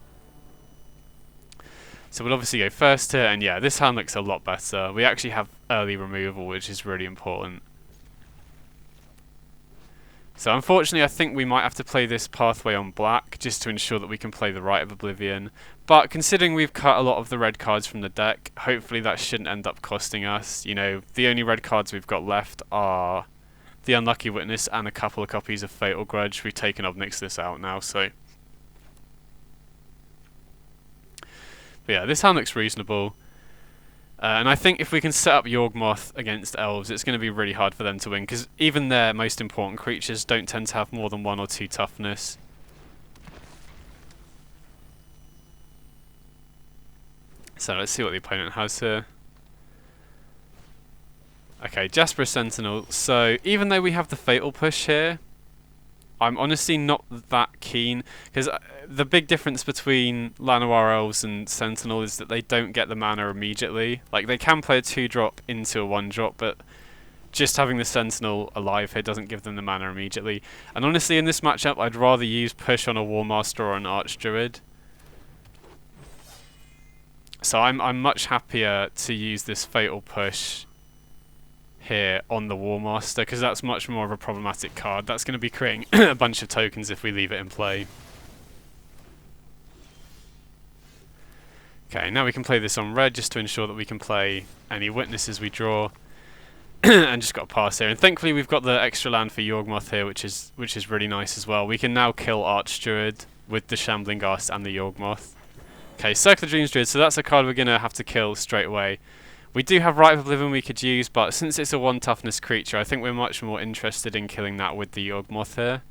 So we'll obviously go first here, and yeah, this hand looks a lot better. We actually have early removal, which is really important. So unfortunately I think we might have to play this pathway on black, just to ensure that we can play the Rite of Oblivion. But considering we've cut a lot of the red cards from the deck, hopefully that shouldn't end up costing us. You know, the only red cards we've got left are the Unlucky Witness and a couple of copies of Fatal Grudge. We've taken Obnixilis out now, so... But yeah, this hand looks reasonable. And I think if we can set up Yawgmoth against Elves, it's going to be really hard for them to win, because even their most important creatures don't tend to have more than 1 or 2 toughness. So let's see what the opponent has here. Okay, Jasper Sentinel. So even though we have the Fatal Push here, I'm honestly not that keen, because the big difference between Llanowar Elves and Sentinel is that they don't get the mana immediately. Like, they can play a 2-drop into a 1-drop, but just having the Sentinel alive here doesn't give them the mana immediately. And honestly, in this matchup, I'd rather use push on a Warmaster or an Archdruid. So I'm much happier to use this Fatal Push here on the Warmaster, because that's much more of a problematic card. That's going to be creating a bunch of tokens if we leave it in play. Okay, now we can play this on red just to ensure that we can play any witnesses we draw. And just got a pass here. And thankfully we've got the extra land for Yawgmoth here, which is really nice as well. We can now kill Archdruid with the Shambling Ghast and the Yawgmoth. Okay, Circle of Dreams Druid, so that's a card we're going to have to kill straight away. We do have Rite of Oblivion we could use, but since it's a 1 toughness creature, I think we're much more interested in killing that with the Yawgmoth here.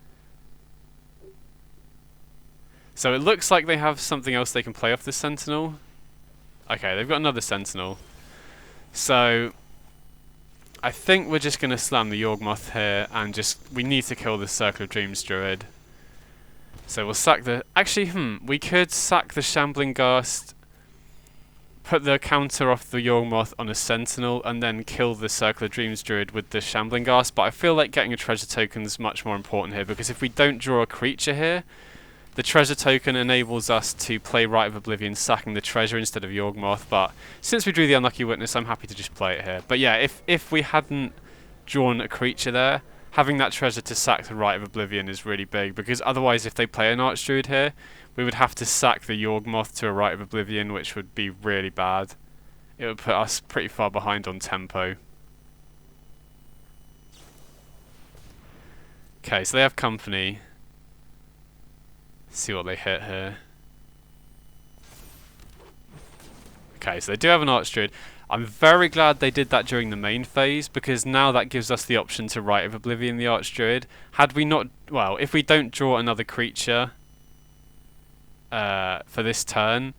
So it looks like they have something else they can play off the Sentinel. Okay, they've got another Sentinel. So I think we're just going to slam the Yawgmoth here, and we need to kill the Circle of Dreams Druid. So we'll sack the... Actually, we could sack the Shambling Ghast, put the counter off the Yawgmoth on a Sentinel, and then kill the Circle of Dreams Druid with the Shambling Ghast. But I feel like getting a treasure token is much more important here, because if we don't draw a creature here, the treasure token enables us to play Rite of Oblivion, sacking the treasure instead of Yawgmoth. But since we drew the Unlucky Witness, I'm happy to just play it here. But yeah, if we hadn't drawn a creature there, having that treasure to sack the Rite of Oblivion is really big, because otherwise if they play an Archdruid here, we would have to sack the Yawgmoth to a Rite of Oblivion, which would be really bad. It would put us pretty far behind on tempo. Okay, so they have company. Let's see what they hit here. Okay, so they do have an Archdruid. I'm very glad they did that during the main phase, because now that gives us the option to Rite of Oblivion the Archdruid. Had we not... Well, if we don't draw another creature for this turn,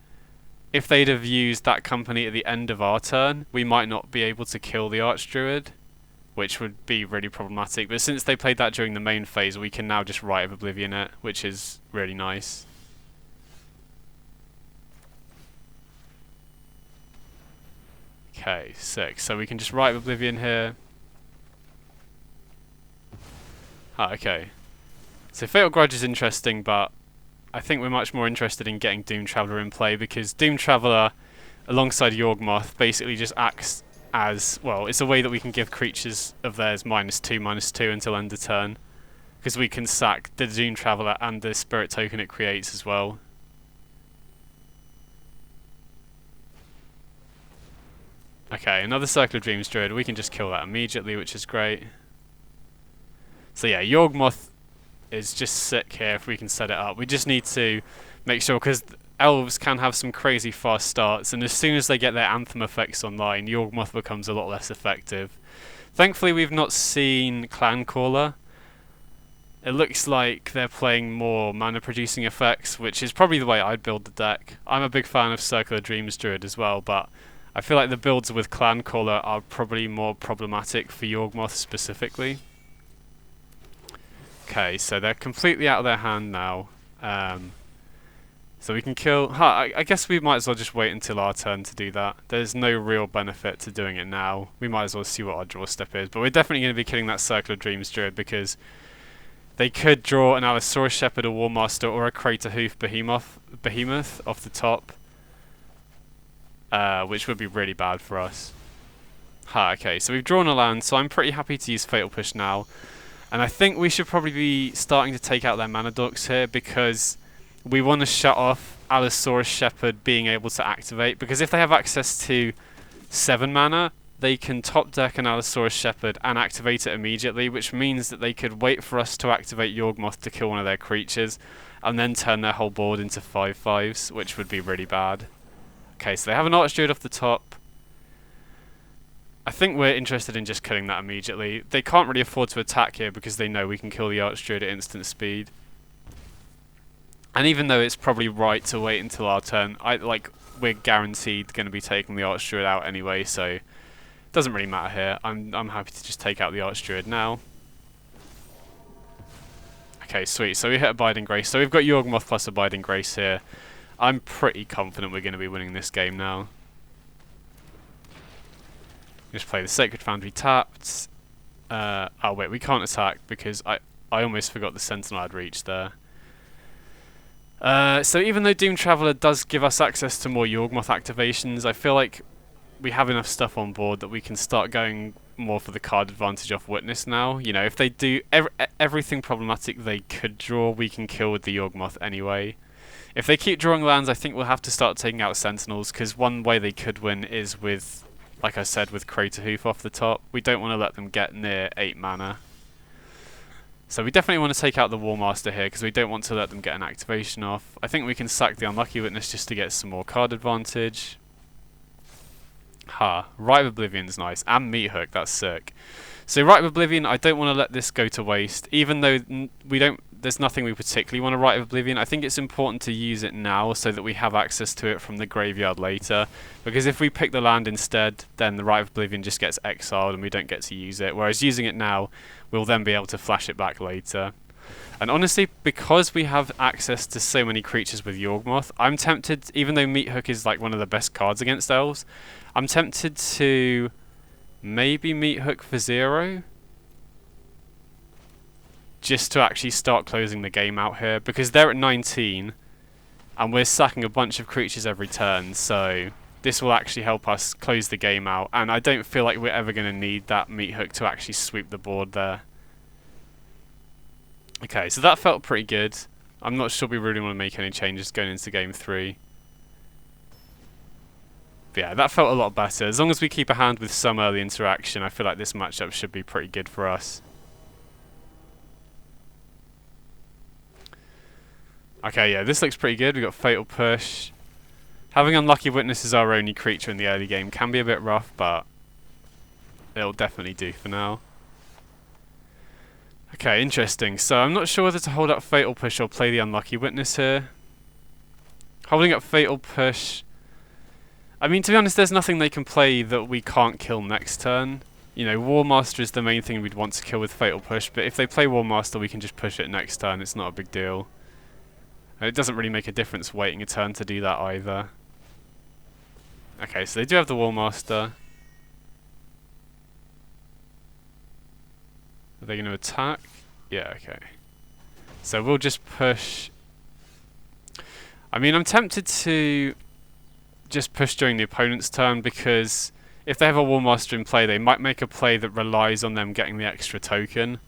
if they'd have used that company at the end of our turn, we might not be able to kill the Archdruid, which would be really problematic. But since they played that during the main phase, we can now just Rite of Oblivion it, which is really nice. Okay, 6. So we can just Rite of Oblivion here. Okay. So Fatal Grudge is interesting, but I think we're much more interested in getting Doom Traveller in play, because Doom Traveller, alongside Yawgmoth, basically just acts as... Well, it's a way that we can give creatures of theirs -2/-2 until end of turn, because we can sack the Doom Traveller and the Spirit token it creates as well. Okay, another Circle of Dreams Druid. We can just kill that immediately, which is great. So yeah, Yawgmoth is just sick here if we can set it up. We just need to make sure, because Elves can have some crazy fast starts, and as soon as they get their Anthem effects online, Yawgmoth becomes a lot less effective. Thankfully, we've not seen Clan Caller. It looks like they're playing more mana-producing effects, which is probably the way I'd build the deck. I'm a big fan of Circle of Dreams Druid as well, but I feel like the builds with Clan Caller are probably more problematic for Yawgmoth specifically. Okay, so they're completely out of their hand now. So we can kill... I guess we might as well just wait until our turn to do that. There's no real benefit to doing it now. We might as well see what our draw step is. But we're definitely going to be killing that Circle of Dreams Druid, because they could draw an Allosaurus Shepherd, a Warmaster, or a Crater Hoof Behemoth off the top. Which would be really bad for us. Okay, so we've drawn a land, so I'm pretty happy to use Fatal Push now. And I think we should probably be starting to take out their mana dorks here, because we want to shut off Allosaurus Shepherd being able to activate. Because if they have access to 7 mana, they can top deck an Allosaurus Shepherd and activate it immediately, which means that they could wait for us to activate Yawgmoth to kill one of their creatures, and then turn their whole board into 5/5s, which would be really bad. Okay, so they have an Archdruid off the top. I think we're interested in just killing that immediately. They can't really afford to attack here, because they know we can kill the Archdruid at instant speed. And even though it's probably right to wait until our turn, we're guaranteed going to be taking the Archdruid out anyway, so it doesn't really matter here. I'm happy to just take out the Archdruid now. Okay, sweet. So we hit Abiding Grace. So we've got Yawgmoth plus Abiding Grace here. I'm pretty confident we're going to be winning this game now. Just play the Sacred Foundry tapped. Oh wait, we can't attack because I almost forgot the Sentinel had reached there. So even though Doom Traveler does give us access to more Yawgmoth activations, I feel like we have enough stuff on board that we can start going more for the card advantage off Witness now. You know, if they do everything problematic they could draw, we can kill with the Yawgmoth anyway. If they keep drawing lands, I think we'll have to start taking out Sentinels, because one way they could win is with, like I said, with Crater Hoof off the top. We don't want to let them get near 8 mana. So we definitely want to take out the War Master here, because we don't want to let them get an activation off. I think we can sack the Unlucky Witness just to get some more card advantage. Rite of Oblivion's nice, and Meat Hook, that's sick. So Rite of Oblivion, I don't want to let this go to waste, even though there's nothing we particularly want to Rite of Oblivion. I think it's important to use it now so that we have access to it from the graveyard later, because if we pick the land instead, then the Rite of Oblivion just gets exiled and we don't get to use it, whereas using it now, we'll then be able to flash it back later. And honestly, because we have access to so many creatures with Yawgmoth, I'm tempted, even though Meat Hook is like one of the best cards against Elves, I'm tempted to maybe Meat Hook for 0, just to actually start closing the game out here, because they're at 19 and we're sacking a bunch of creatures every turn, so this will actually help us close the game out, and I don't feel like we're ever going to need that Meat Hook to actually sweep the board there. Okay, so that felt pretty good. I'm not sure we really want to make any changes going into game 3. But yeah, that felt a lot better. As long as we keep a hand with some early interaction, I feel like this matchup should be pretty good for us. Okay, yeah, this looks pretty good. We've got Fatal Push. Having Unlucky Witness as our only creature in the early game can be a bit rough, but it'll definitely do for now. Okay, interesting. So I'm not sure whether to hold up Fatal Push or play the Unlucky Witness here. Holding up Fatal Push... I mean, to be honest, there's nothing they can play that we can't kill next turn. You know, War Master is the main thing we'd want to kill with Fatal Push, but if they play War Master, we can just push it next turn. It's not a big deal. And it doesn't really make a difference waiting a turn to do that either. Okay, so they do have the War Master. Are they going to attack? Yeah, okay. So we'll just push... I mean, I'm tempted to just push during the opponent's turn, because if they have a War Master in play, they might make a play that relies on them getting the extra token.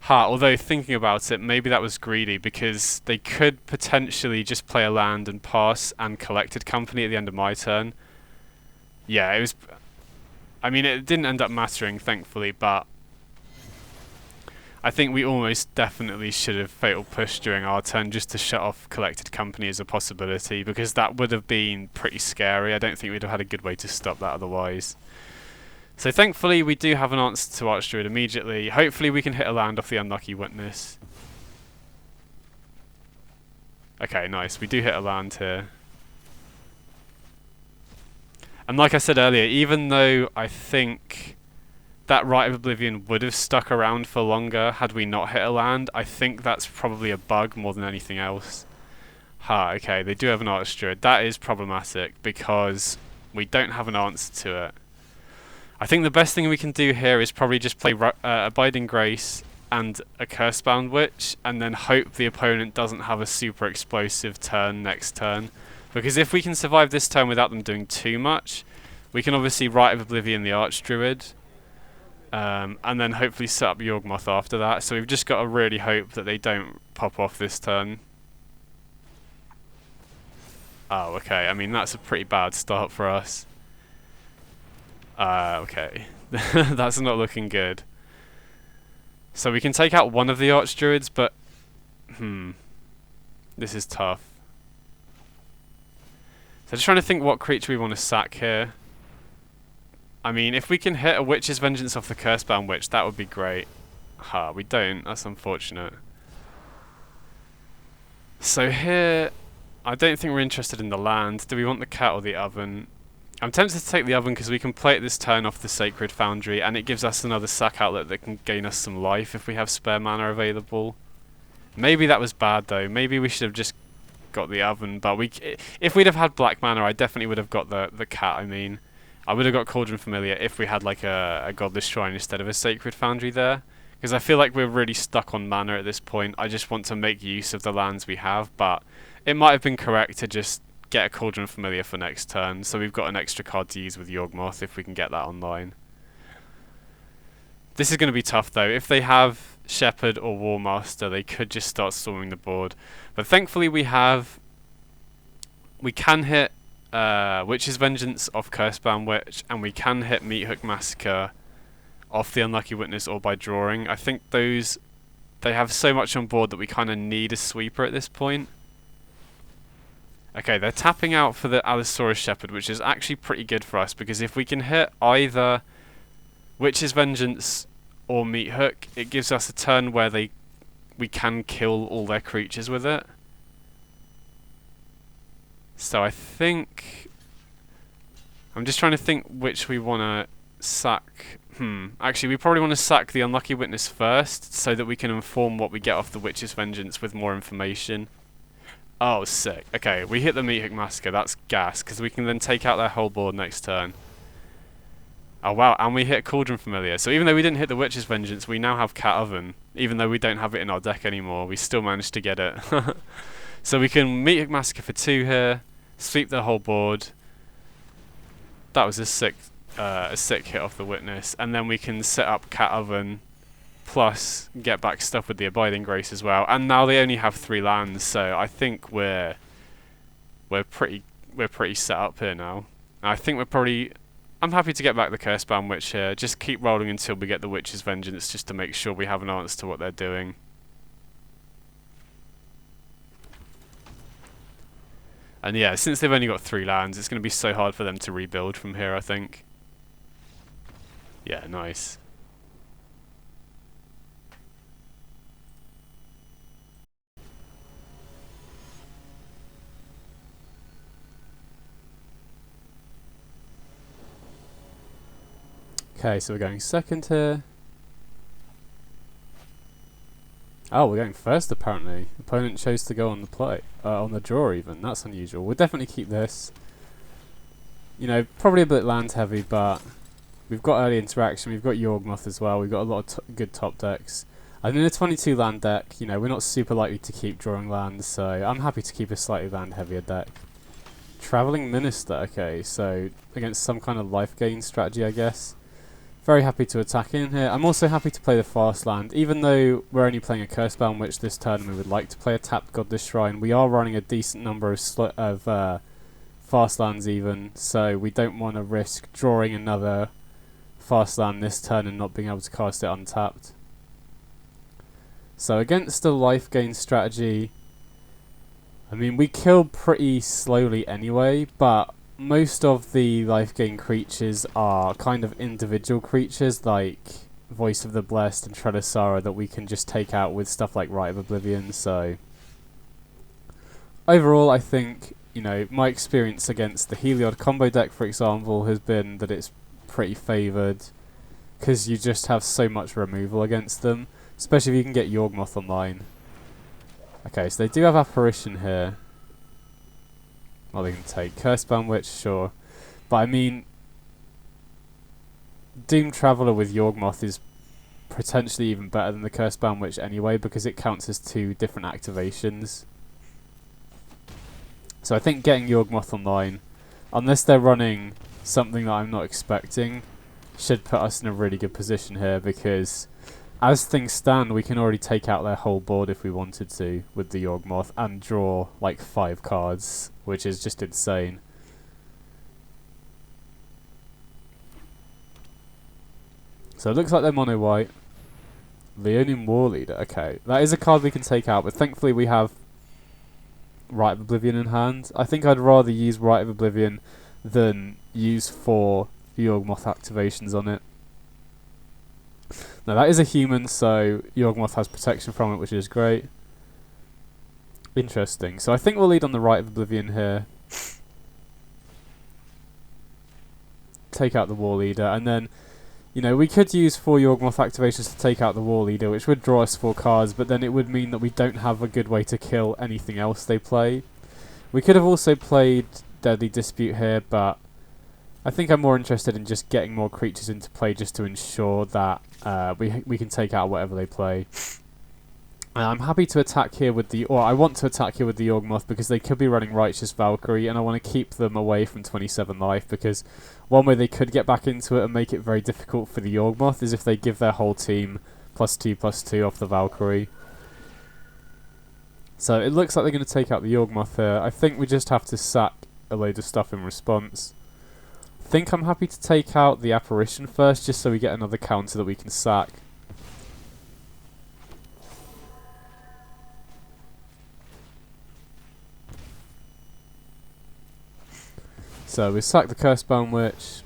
Although thinking about it, maybe that was greedy, because they could potentially just play a land and pass and Collected Company at the end of my turn. Yeah, it was... I mean, it didn't end up mattering, thankfully, but I think we almost definitely should have Fatal Push during our turn just to shut off Collected Company as a possibility, because that would have been pretty scary. I don't think we'd have had a good way to stop that otherwise. So thankfully we do have an answer to Archdruid immediately. Hopefully we can hit a land off the Unlucky Witness. Okay, nice. We do hit a land here. And like I said earlier, even though I think that Rite of Oblivion would have stuck around for longer had we not hit a land, I think that's probably a bug more than anything else. Okay, they do have an Archdruid. That is problematic because we don't have an answer to it. I think the best thing we can do here is probably just play Abiding Grace and a Cursebound Witch, and then hope the opponent doesn't have a super explosive turn next turn. Because if we can survive this turn without them doing too much, we can obviously Rite of Oblivion the Archdruid, and then hopefully set up Yawgmoth after that. So we've just got to really hope that they don't pop off this turn. Oh, okay. I mean, that's a pretty bad start for us. Okay. That's not looking good. So we can take out one of the Archdruids, but... This is tough. So just trying to think what creature we want to sack here. I mean, if we can hit a Witch's Vengeance off the Cursebound Witch, that would be great. We don't. That's unfortunate. So here, I don't think we're interested in the land. Do we want the cat or the oven? I'm tempted to take the oven because we can play it this turn off the Sacred Foundry, and it gives us another sack outlet that can gain us some life if we have spare mana available. Maybe that was bad though. Maybe we should have just got the oven, but if we'd have had black mana, I definitely would have got the cat. I mean, I would have got Cauldron Familiar if we had like a Godless Shrine instead of a Sacred Foundry there, because I feel like we're really stuck on mana at this point. I just want to make use of the lands we have, but it might have been correct to just get a Cauldron Familiar for next turn, so we've got an extra card to use with Yawgmoth if we can get that online. This is going to be tough though. If they have Shepherd or Warmaster, they could just start storming the board. But thankfully we can hit Witch's Vengeance off Cursebound Witch, and we can hit Meathook Massacre off the Unlucky Witness or by drawing. I think they have so much on board that we kind of need a sweeper at this point. Okay, they're tapping out for the Allosaurus Shepherd, which is actually pretty good for us, because if we can hit either Witch's Vengeance or Meathook, it gives us a turn where we can kill all their creatures with it. So I think I'm just trying to think which we want to sack. Actually, we probably want to sack the Unlucky Witness first, so that we can inform what we get off the Witch's Vengeance with more information. Oh, sick. Okay, we hit the Meathook Massacre. That's gas, because we can then take out their whole board next turn. Oh wow, and we hit Cauldron Familiar. So even though we didn't hit the Witch's Vengeance, we now have Cat Oven. Even though we don't have it in our deck anymore, we still managed to get it. So we can Meathook Massacre for 2 here, sweep the whole board. That was a sick hit off the Witness. And then we can set up Cat Oven, plus get back stuff with the Abiding Grace as well. And now they only have 3 lands, so I think we're pretty set up here now. I think I'm happy to get back the Cursebound Witch here. Just keep rolling until we get the Witch's Vengeance, just to make sure we have an answer to what they're doing. And yeah, since they've only got 3 lands, it's going to be so hard for them to rebuild from here, I think. Yeah, nice. Okay, so we're going second here. Oh, we're going first apparently. Opponent chose to go on the play, on the draw even. That's unusual. We'll definitely keep this. You know, probably a bit land heavy, but we've got early interaction. We've got Yawgmoth as well. We've got a lot of good top decks. And in a 22 land deck, you know, we're not super likely to keep drawing lands, so I'm happy to keep a slightly land heavier deck. Travelling Minister, okay, so against some kind of life gain strategy, I guess. Very happy to attack in here. I'm also happy to play the fast land. Even though we're only playing a Cursebound Witch this turn and we would like to play a tapped Godless Shrine, we are running a decent number of fast lands even, so we don't want to risk drawing another fast land this turn and not being able to cast it untapped. So against the life gain strategy, I mean, we kill pretty slowly anyway, but most of the life gain creatures are kind of individual creatures like Voice of the Blessed and Trelisara that we can just take out with stuff like Rite of Oblivion. So overall, I think, you know, my experience against the Heliod combo deck, for example, has been that it's pretty favoured because you just have so much removal against them, especially if you can get Yawgmoth online. Okay, so they do have Apparition here. Well, they can take Cursebound Witch, sure. But I mean, Doom Traveller with Yawgmoth is potentially even better than the Cursebound Witch anyway, because it counts as 2 different activations. So I think getting Yawgmoth online, unless they're running something that I'm not expecting, should put us in a really good position here, because as things stand, we can already take out their whole board if we wanted to with the Yawgmoth and draw like 5 cards, which is just insane. So it looks like they're mono white. Leonin War Leader. Okay, that is a card we can take out, but thankfully we have Rite of Oblivion in hand. I think I'd rather use Rite of Oblivion than use 4 Yawgmoth activations on it. Now that is a human, so Yawgmoth has protection from it, which is great. Interesting. So I think we'll lead on the Rite of Oblivion here. take out the War Leader, and then, you know, we could use 4 Yawgmoth activations to take out the War Leader, which would draw us 4 cards, but then it would mean that we don't have a good way to kill anything else they play. We could have also played Deadly Dispute here, but I think I'm more interested in just getting more creatures into play just to ensure that we can take out whatever they play. I'm happy to attack here with the... or I want to attack here with the Yawgmoth because they could be running Righteous Valkyrie, and I want to keep them away from 27 life, because one way they could get back into it and make it very difficult for the Yawgmoth is if they give their whole team +2/+2 off the Valkyrie. So it looks like they're going to take out the Yawgmoth here. I think we just have to sack a load of stuff in response. I think I'm happy to take out the Apparition first, just so we get another counter that we can sack. So we sack the Cursebound Witch.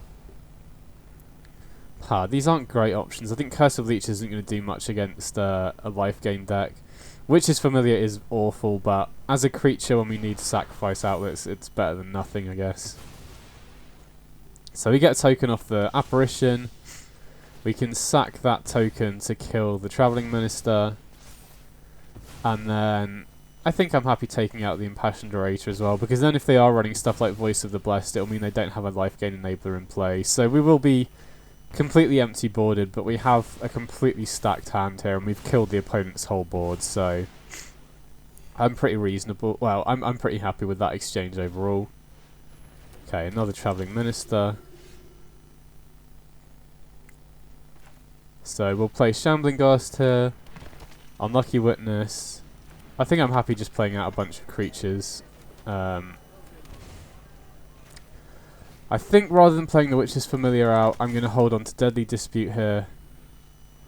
These aren't great options. I think Curse of Leech isn't going to do much against a Lifegain deck. Witch's Familiar is awful, but as a creature when we need to sacrifice outlets, it's better than nothing, I guess. So we get a token off the Apparition. We can sack that token to kill the Travelling Minister. And then I think I'm happy taking out the Impassioned Orator as well, because then if they are running stuff like Voice of the Blessed, it'll mean they don't have a Lifegain Enabler in play. So we will be completely empty boarded, but we have a completely stacked hand here, and we've killed the opponent's whole board, so I'm pretty reasonable. Well, I'm pretty happy with that exchange overall. Okay, another Travelling Minister. So we'll play Shambling Ghast here. Unlucky Witness. I think I'm happy just playing out a bunch of creatures. I think rather than playing the Witch's Familiar out, I'm going to hold on to Deadly Dispute here.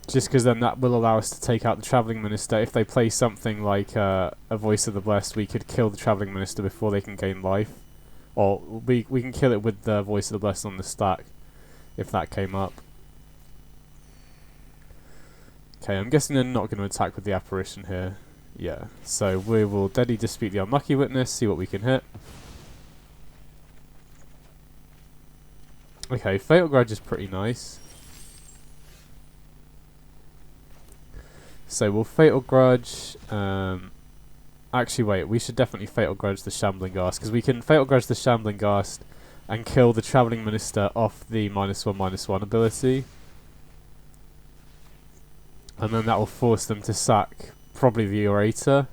Just because then that will allow us to take out the Travelling Minister. If they play something like a Voice of the Blessed, we could kill the Travelling Minister before they can gain life. Or we can kill it with the Voice of the Blessed on the stack, if that came up. Okay, I'm guessing they're not going to attack with the Apparition here. Yeah, so we will Deadly Dispute the Unlucky Witness, see what we can hit. Okay, Fatal Grudge is pretty nice. So we'll Fatal Grudge. Actually, wait, we should definitely Fatal Grudge the Shambling Ghast, because we can Fatal Grudge the Shambling Ghast and kill the Travelling Minister off the -1/-1 ability. And then that will force them to sack probably the Orator.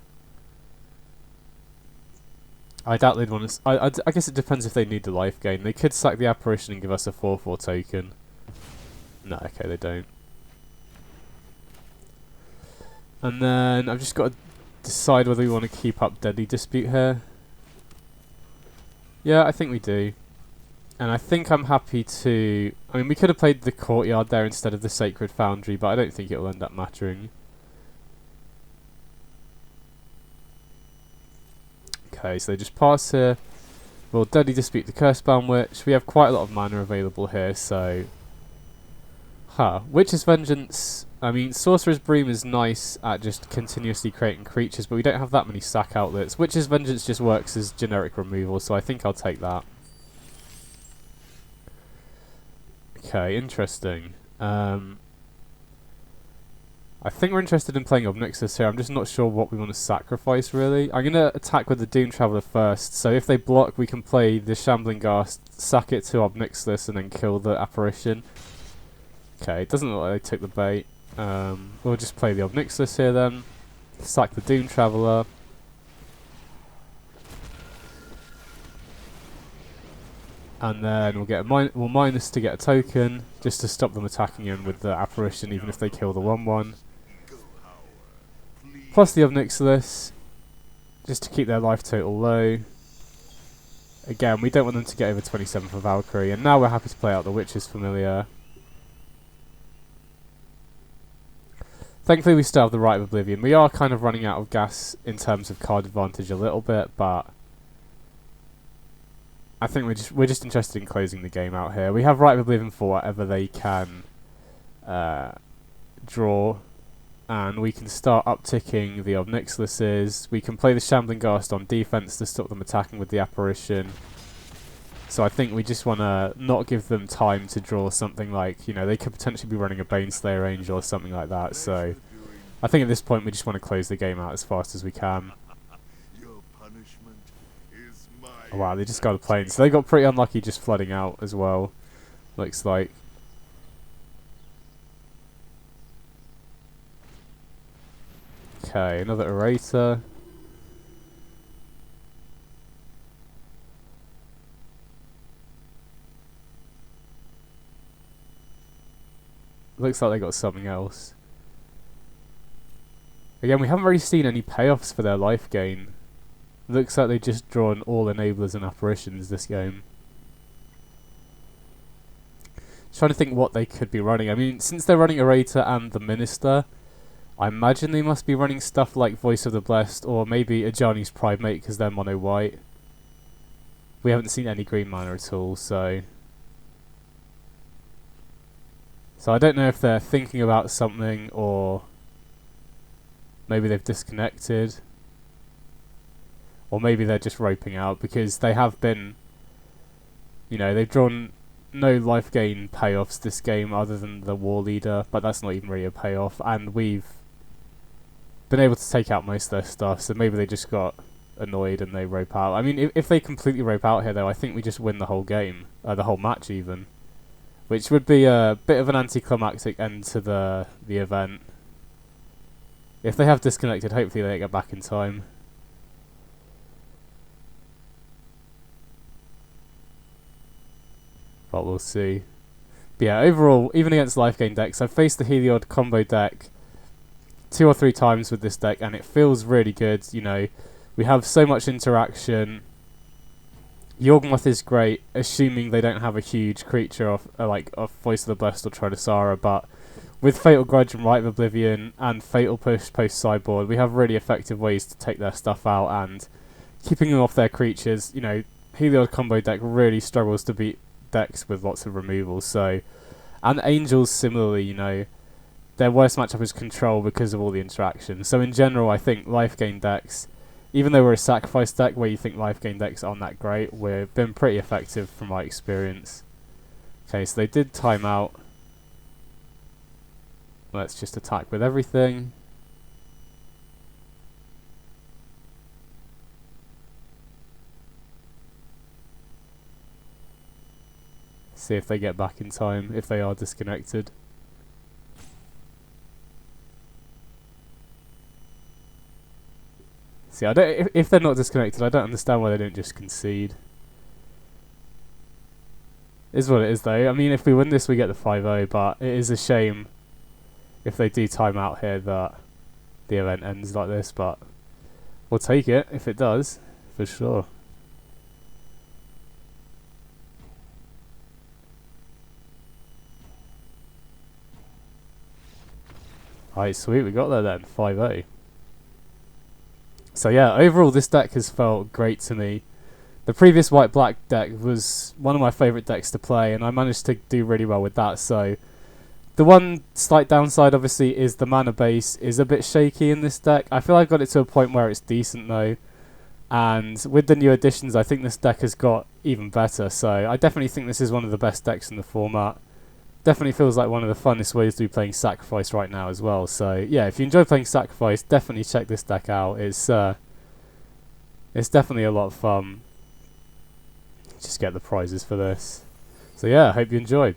I doubt they'd want to... I guess it depends if they need the life gain. They could sack the Apparition and give us a 4/4 token. No, okay, they don't. And then I've just got to decide whether we want to keep up Deadly Dispute here. Yeah, I think we do. And I think I'm happy to... I mean, we could have played the Courtyard there instead of the Sacred Foundry, but I don't think it will end up mattering. Okay, so they just pass here. We'll Deadly Dispute the Cursebound Witch. We have quite a lot of mana available here, so... Witch's Vengeance... I mean, Sorcerer's Broom is nice at just continuously creating creatures, but we don't have that many sack outlets. Witch's Vengeance just works as generic removal, so I think I'll take that. Okay, interesting. I think we're interested in playing Obnixus here. I'm just not sure what we want to sacrifice, really. I'm going to attack with the Doom Traveller first, so if they block, we can play the Shambling Ghast, sack it to Obnixus, and then kill the Apparition. Okay, it doesn't look like they took the bait. We'll just play the Obnixus here then. Sack the Doom Traveller. And then we'll get we'll minus to get a token, just to stop them attacking him with the Apparition, even if they kill the 1/1. Plus the Obnixilus, just to keep their life total low. Again, we don't want them to get over 27 for Valkyrie, and now we're happy to play out the Witch's Familiar. Thankfully we still have the Rite of Oblivion. We are kind of running out of gas in terms of card advantage a little bit, but I think we're just interested in closing the game out here. We have Rite of Oblivion for whatever they can draw, and we can start upticking the Obnixiluses. We can play the Shambling Ghast on defense to stop them attacking with the Apparition. So I think we just want to not give them time to draw something like, you know, they could potentially be running a Baneslayer Angel or something like that. So I think at this point we just want to close the game out as fast as we can. Oh, wow, they just got a plane. So they got pretty unlucky just flooding out as well, looks like. Okay, another Orator. Looks like they got something else. Again, we haven't really seen any payoffs for their life gain. Looks like they've just drawn all enablers and apparitions this game. Trying to think what they could be running. I mean, since they're running Orator and the Minister, I imagine they must be running stuff like Voice of the Blessed or maybe Ajani's Primate because they're mono white. We haven't seen any green mana at all, so I don't know if they're thinking about something or maybe they've disconnected. Or maybe they're just roping out because they have been, you know, they've drawn no life gain payoffs this game other than the War Leader, but that's not even really a payoff, and we've been able to take out most of their stuff, so maybe they just got annoyed and they rope out. I mean, if they completely rope out here though, I think we just win the whole game, the whole match even, which would be a bit of an anticlimactic end to the event. If they have disconnected, hopefully they get back in time. But we'll see. But yeah, overall, even against life gain decks, I've faced the Heliod combo deck 2 or 3 times with this deck, and it feels really good. You know, we have so much interaction. Yawgmoth is great, assuming they don't have a huge creature of like a Voice of the Blessed or Tridosara, but with Fatal Grudge and Rite of Oblivion and Fatal Push post sideboard, we have really effective ways to take their stuff out, and keeping them off their creatures. You know, Heliod combo deck really struggles to beat decks with lots of removal, so, and Angels similarly, you know, their worst matchup is Control because of all the interaction. So in general, I think life gain decks, even though we're a sacrifice deck where you think life gain decks aren't that great, we've been pretty effective from my experience. Okay, so they did time out. Let's just attack with everything. See if they get back in time, if they are disconnected. See, I don't. If they're not disconnected, I don't understand why they don't just concede. Is what it is, though. I mean, if we win this, we get the 5-0, but it is a shame if they do time out here that the event ends like this, but we'll take it if it does, for sure. Alright, sweet, we got there then, 5-0. So yeah, overall this deck has felt great to me. The previous white-black deck was one of my favourite decks to play, and I managed to do really well with that, so the one slight downside obviously is the mana base is a bit shaky in this deck. I feel I've got it to a point where it's decent though, and with the new additions I think this deck has got even better, so I definitely think this is one of the best decks in the format. Definitely feels like one of the funnest ways to be playing Sacrifice right now as well. So yeah, if you enjoy playing Sacrifice, definitely check this deck out. It's definitely a lot of fun. Just get the prizes for this. So yeah, I hope you enjoyed.